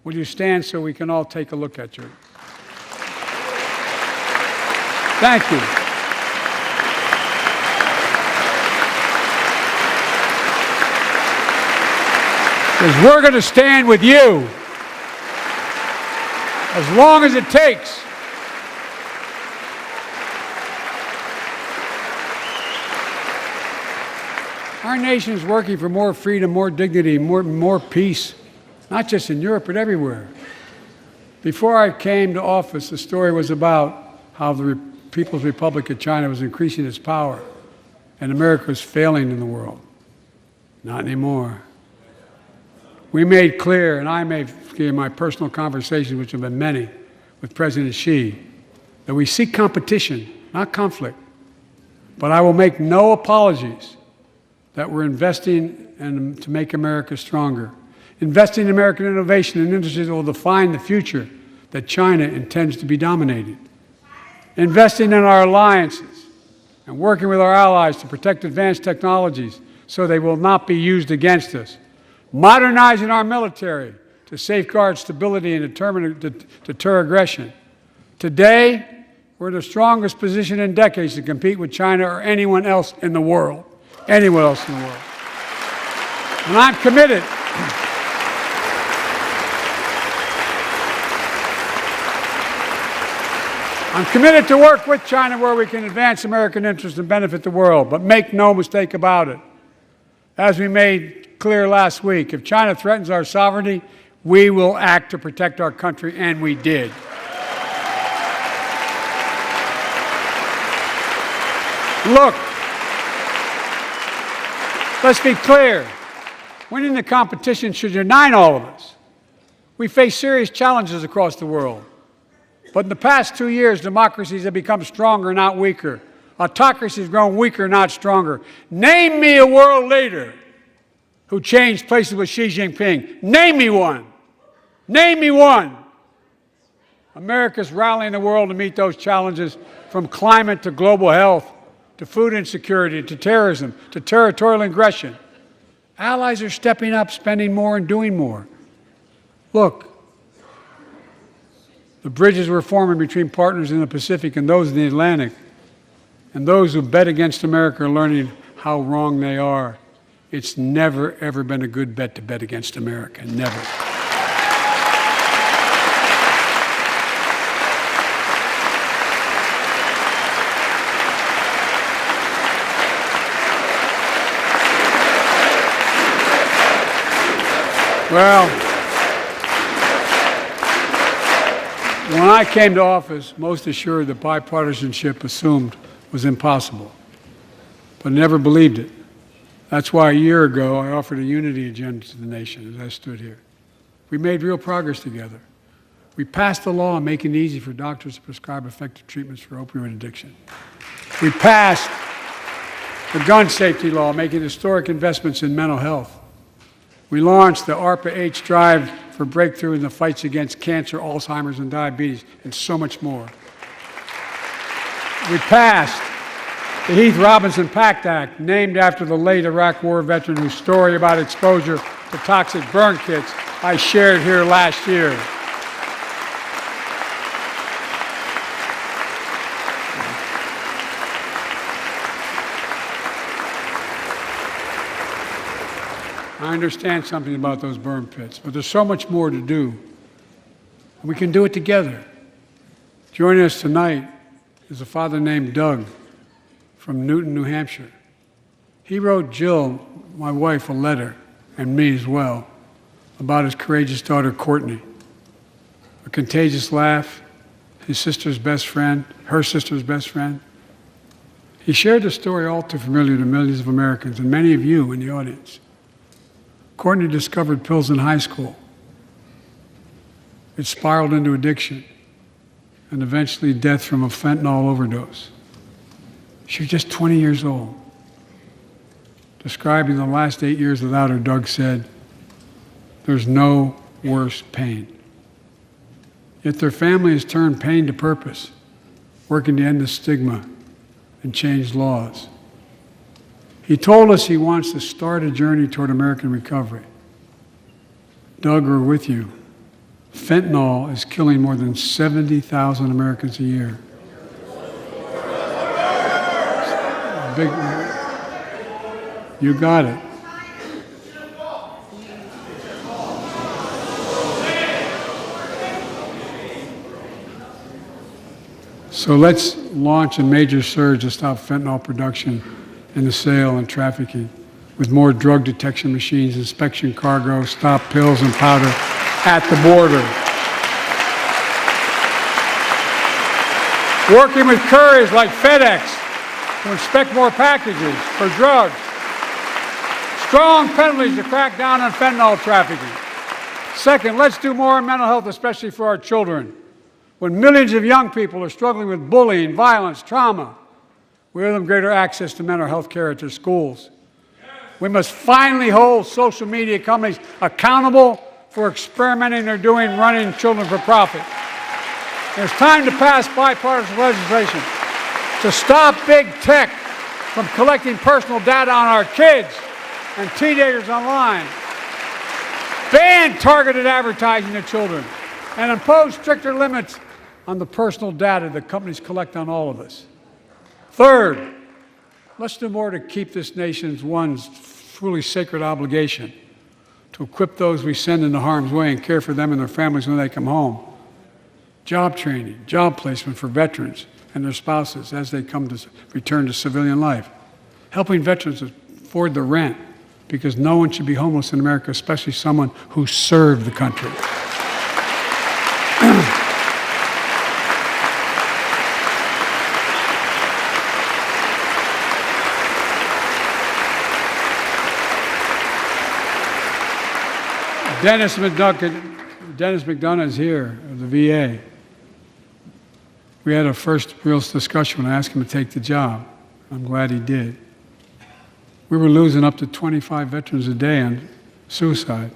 Will you stand so we can all take a look at you? Thank you. Because we're going to stand with you as long as it takes. Our nation is working for more freedom, more dignity, more peace, not just in Europe, but everywhere. Before I came to office, the story was about how the People's Republic of China was increasing its power and America was failing in the world. Not anymore. We made clear, and I made clear in my personal conversations, which have been many, with President Xi, that we seek competition, not conflict. But I will make no apologies that we're investing to make America stronger. Investing in American innovation and industries that will define the future that China intends to be dominating. Investing in our alliances and working with our allies to protect advanced technologies so they will not be used against us. Modernizing our military to safeguard stability and deter aggression. Today, we're in the strongest position in decades to compete with China or anyone else in the world. Anyone else in the world. And I'm committed. I'm committed to work with China where we can advance American interests and benefit the world. But make no mistake about it. As we made clear last week, if China threatens our sovereignty, we will act to protect our country, and we did. Let's be clear. Winning the competition should unite all of us. We face serious challenges across the world. But in the past 2 years, democracies have become stronger, not weaker. Autocracies have grown weaker, not stronger. Name me a world leader who changed places with Xi Jinping. Name me one. Name me one. America's rallying the world to meet those challenges, from climate to global health, to food insecurity, to terrorism, to territorial aggression. Allies are stepping up, spending more, and doing more. Look, the bridges we're forming between partners in the Pacific and those in the Atlantic, and those who bet against America are learning how wrong they are. It's never, ever been a good bet to bet against America. Never. Well, when I came to office, most assured that bipartisanship assumed was impossible, but never believed it. That's why a year ago I offered a unity agenda to the nation as I stood here. We made real progress together. We passed a law making it easy for doctors to prescribe effective treatments for opioid addiction. We passed the gun safety law, making historic investments in mental health. We launched the ARPA-H drive for breakthrough in the fights against cancer, Alzheimer's, and diabetes, and so much more. We passed the Heath Robinson PACT Act, named after the late Iraq War veteran whose story about exposure to toxic burn kits I shared here last year. I understand something about those burn pits, but there's so much more to do. And we can do it together. Joining us tonight is a father named Doug from Newton, New Hampshire. He wrote Jill, my wife, a letter, and me as well, about his courageous daughter, Courtney. A contagious laugh, his sister's best friend, her sister's best friend. He shared a story all too familiar to millions of Americans and many of you in the audience. Courtney discovered pills in high school. It spiraled into addiction and eventually death from a fentanyl overdose. She was just 20 years old. Describing the last 8 years without her, Doug said, "There's no worse pain." Yet their family has turned pain to purpose, working to end the stigma and change laws. He told us he wants to start a journey toward American recovery. Doug, we're with you. Fentanyl is killing more than 70,000 Americans a year. Big, you got it. So let's launch a major surge to stop fentanyl production and the sale and trafficking, with more drug detection machines, inspection cargo, stop pills and powder at the border. Working with couriers like FedEx to inspect more packages for drugs. Strong penalties to crack down on fentanyl trafficking. Second, let's do more on mental health, especially for our children. When millions of young people are struggling with bullying, violence, trauma, we owe them greater access to mental health care at their schools. We must finally hold social media companies accountable for experimenting they're doing running children for profit. It's time to pass bipartisan legislation to stop big tech from collecting personal data on our kids and teenagers online. Ban targeted advertising to children and impose stricter limits on the personal data that companies collect on all of us. Third, let's do more to keep this nation's one truly sacred obligation, to equip those we send into harm's way and care for them and their families when they come home. Job training, job placement for veterans and their spouses as they come to return to civilian life. Helping veterans afford the rent, because no one should be homeless in America, especially someone who served the country. Dennis McDonough is here of the VA. We had a first real discussion when I asked him to take the job. I'm glad he did. We were losing up to 25 veterans a day on suicide.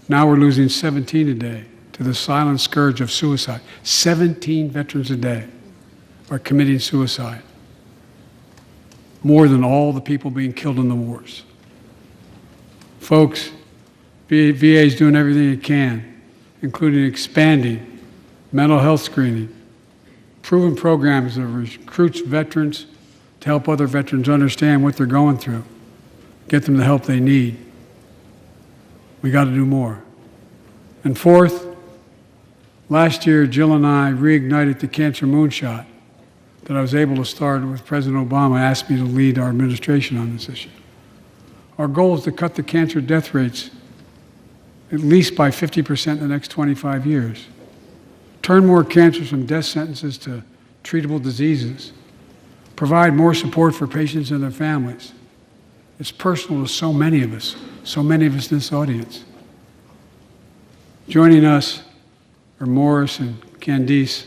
Now we're losing 17 a day to the silent scourge of suicide. 17 veterans a day are committing suicide. More than all the people being killed in the wars. Folks, VA is doing everything it can, including expanding mental health screening, proven programs that recruits veterans to help other veterans understand what they're going through, get them the help they need. We got to do more. And fourth, last year, Jill and I reignited the cancer moonshot that I was able to start with President Obama asked me to lead our administration on this issue. Our goal is to cut the cancer death rates at least by 50% in the next 25 years. Turn more cancers from death sentences to treatable diseases. Provide more support for patients and their families. It's personal to so many of us in this audience. Joining us are Morris and Candice,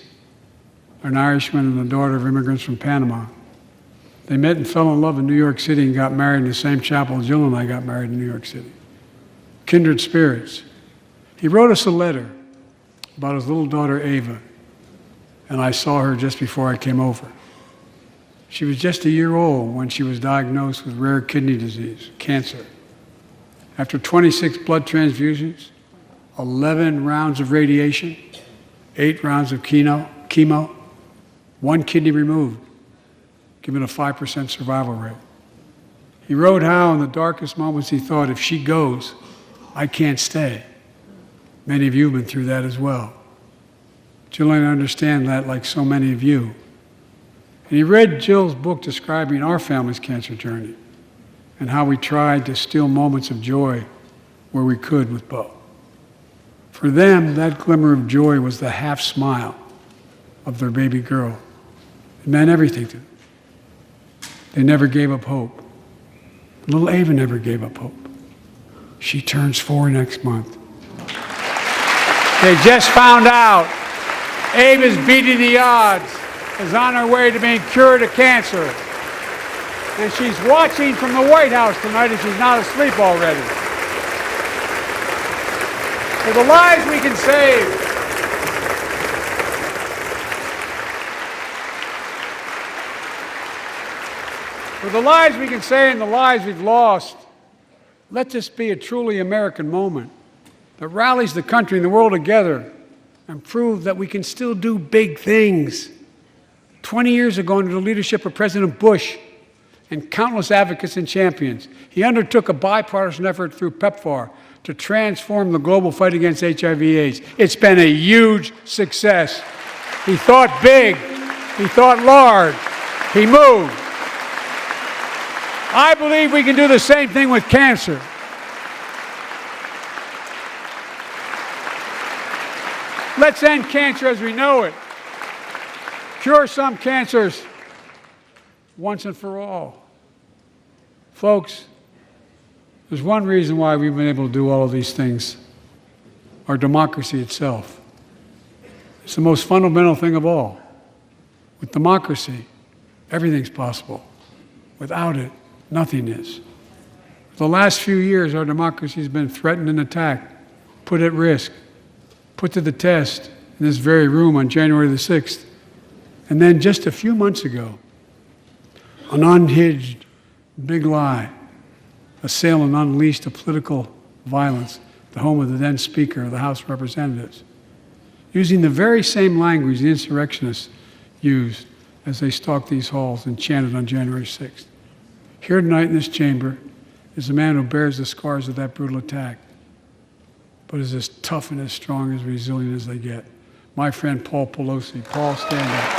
an Irishman and the daughter of immigrants from Panama. They met and fell in love in New York City and got married in the same chapel Jill and I got married in New York City. Kindred spirits. He wrote us a letter about his little daughter, Ava, and I saw her just before I came over. She was just a year old when she was diagnosed with rare kidney disease, cancer. After 26 blood transfusions, 11 rounds of radiation, 8 rounds of chemo, 1 kidney removed, giving a 5% survival rate. He wrote how in the darkest moments he thought, if she goes, I can't stay. Many of you have been through that as well. Jill and I understand that like so many of you. And he read Jill's book describing our family's cancer journey and how we tried to steal moments of joy where we could with Bo. For them, that glimmer of joy was the half smile of their baby girl. It meant everything to them. They never gave up hope. Little Ava never gave up hope. She turns 4 next month. They just found out Ava's beating the odds, is on her way to being cured of cancer. And she's watching from the White House tonight and she's not asleep already. For the lives we can save. For the lives we can save and the lives we've lost, let this be a truly American moment that rallies the country and the world together and proves that we can still do big things. 20 years ago, under the leadership of President Bush and countless advocates and champions, he undertook a bipartisan effort through PEPFAR to transform the global fight against HIV/AIDS. It's been a huge success. He thought big. He thought large. He moved. I believe we can do the same thing with cancer. Let's end cancer as we know it. Cure some cancers once and for all. Folks, there's one reason why we've been able to do all of these things. Our democracy itself. It's the most fundamental thing of all. With democracy, everything's possible. Without it, nothing is. For the last few years, our democracy has been threatened and attacked, put at risk, put to the test in this very room on January the 6th. And then just a few months ago, an unhinged big lie assailed and unleashed a political violence, the home of the then Speaker of the House of Representatives, using the very same language the insurrectionists used as they stalked these halls and chanted on January 6th. Here tonight in this chamber is a man who bears the scars of that brutal attack, but is as tough and as strong and as resilient as they get. My friend Paul Pelosi. Paul, stand up.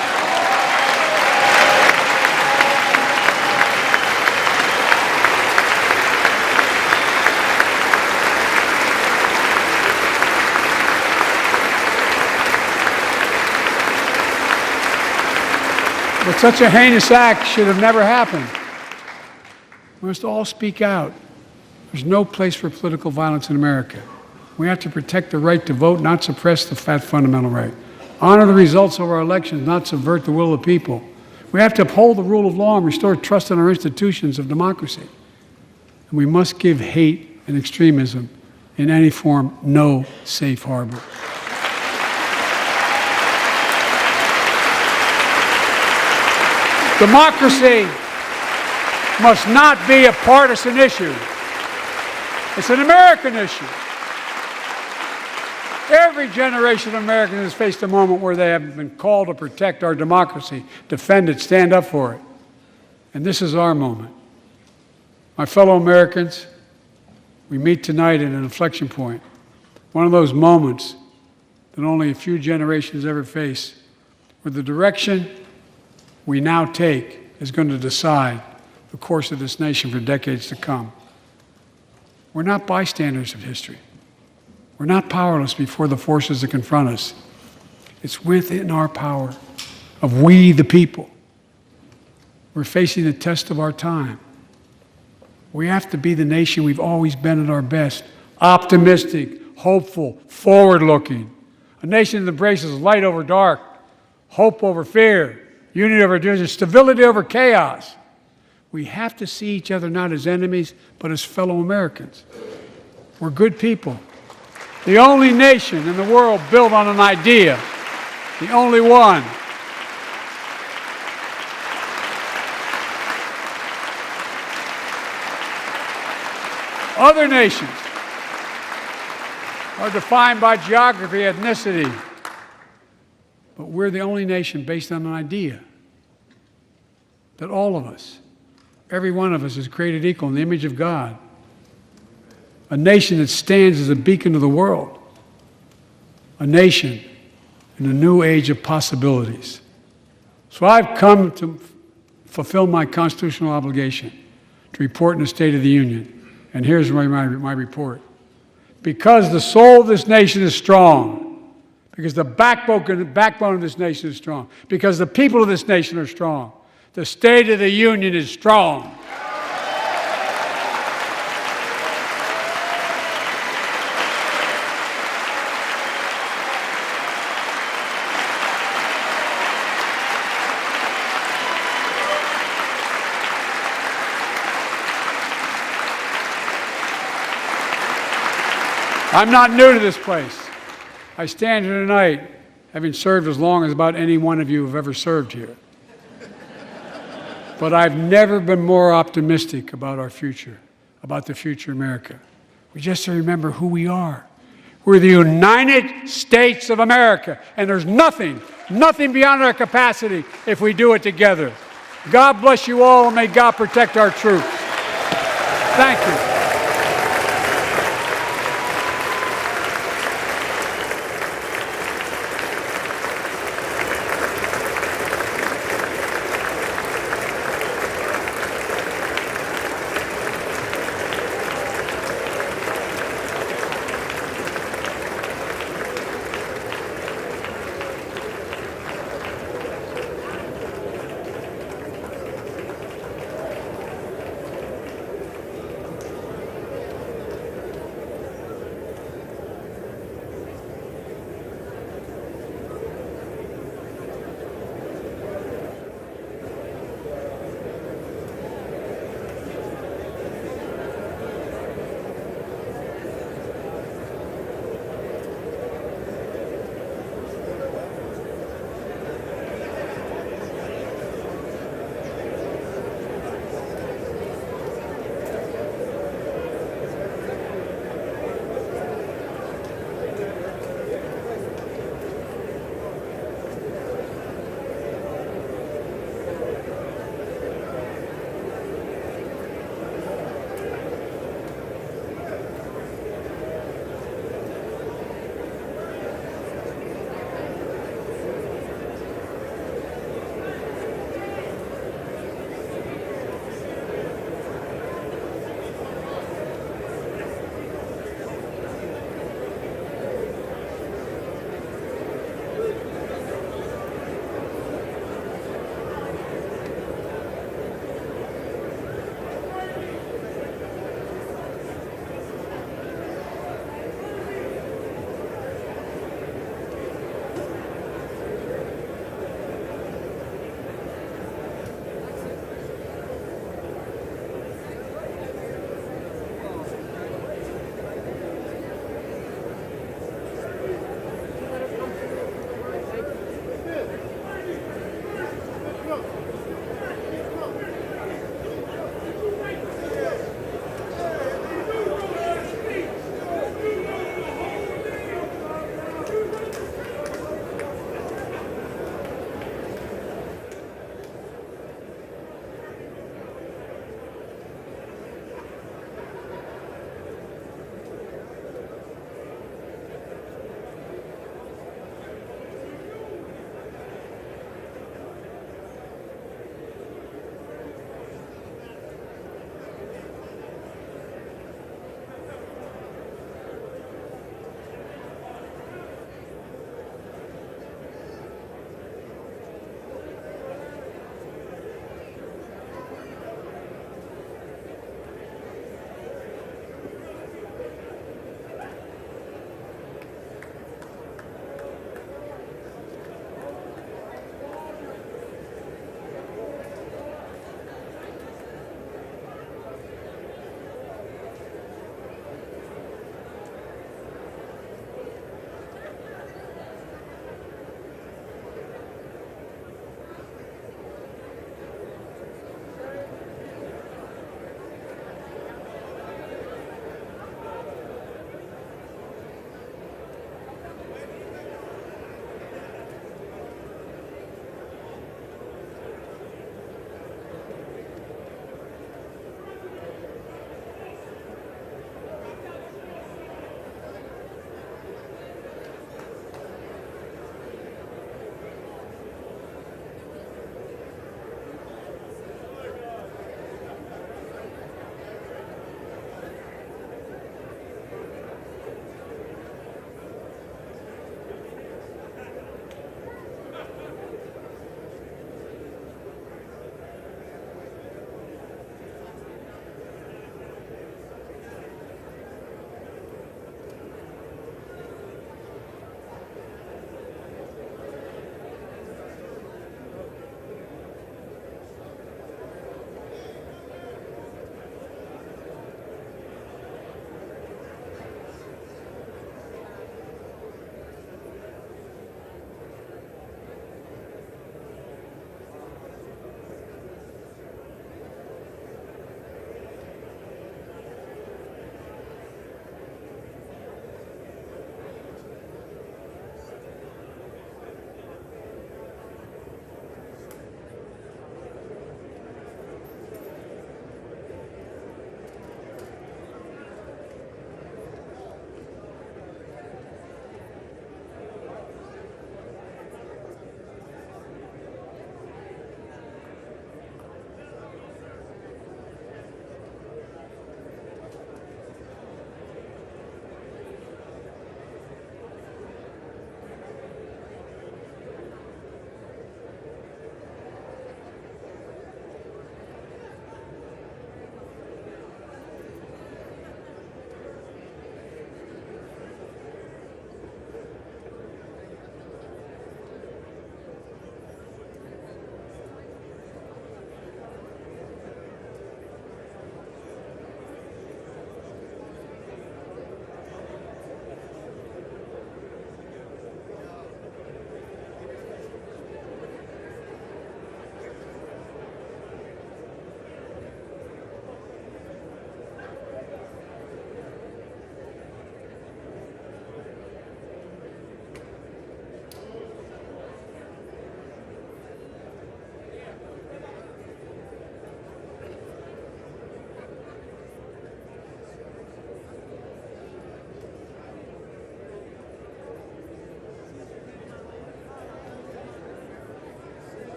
But such a heinous act should have never happened. We must all speak out. There's no place for political violence in America. We have to protect the right to vote, not suppress the fundamental right. Honor the results of our elections, not subvert the will of the people. We have to uphold the rule of law and restore trust in our institutions of democracy. And we must give hate and extremism in any form no safe harbor. Democracy must not be a partisan issue. It's an American issue. Every generation of Americans has faced a moment where they have been called to protect our democracy, defend it, stand up for it. And this is our moment. My fellow Americans, we meet tonight at an inflection point, one of those moments that only a few generations ever face, where the direction we now take is going to decide the course of this nation for decades to come. We're not bystanders of history. We're not powerless before the forces that confront us. It's within our power of we, the people. We're facing the test of our time. We have to be the nation we've always been at our best, optimistic, hopeful, forward-looking. A nation that embraces light over dark, hope over fear, unity over division, stability over chaos. We have to see each other not as enemies, but as fellow Americans. We're good people. The only nation in the world built on an idea, the only one. Other nations are defined by geography, ethnicity, but we're the only nation based on an idea that all of us, every one of us, is created equal in the image of God. A nation that stands as a beacon to the world. A nation in a new age of possibilities. So I've come to fulfill my constitutional obligation to report in the State of the Union. And here's my report. Because the soul of this nation is strong, because the backbone of this nation is strong, because the people of this nation are strong, the State of the Union is strong. I'm not new to this place. I stand here tonight having served as long as about any one of you have ever served here. But I've never been more optimistic about our future, about the future of America. We just have to remember who we are. We're the United States of America, and there's nothing beyond our capacity if we do it together. God bless you all, and may God protect our troops. Thank you.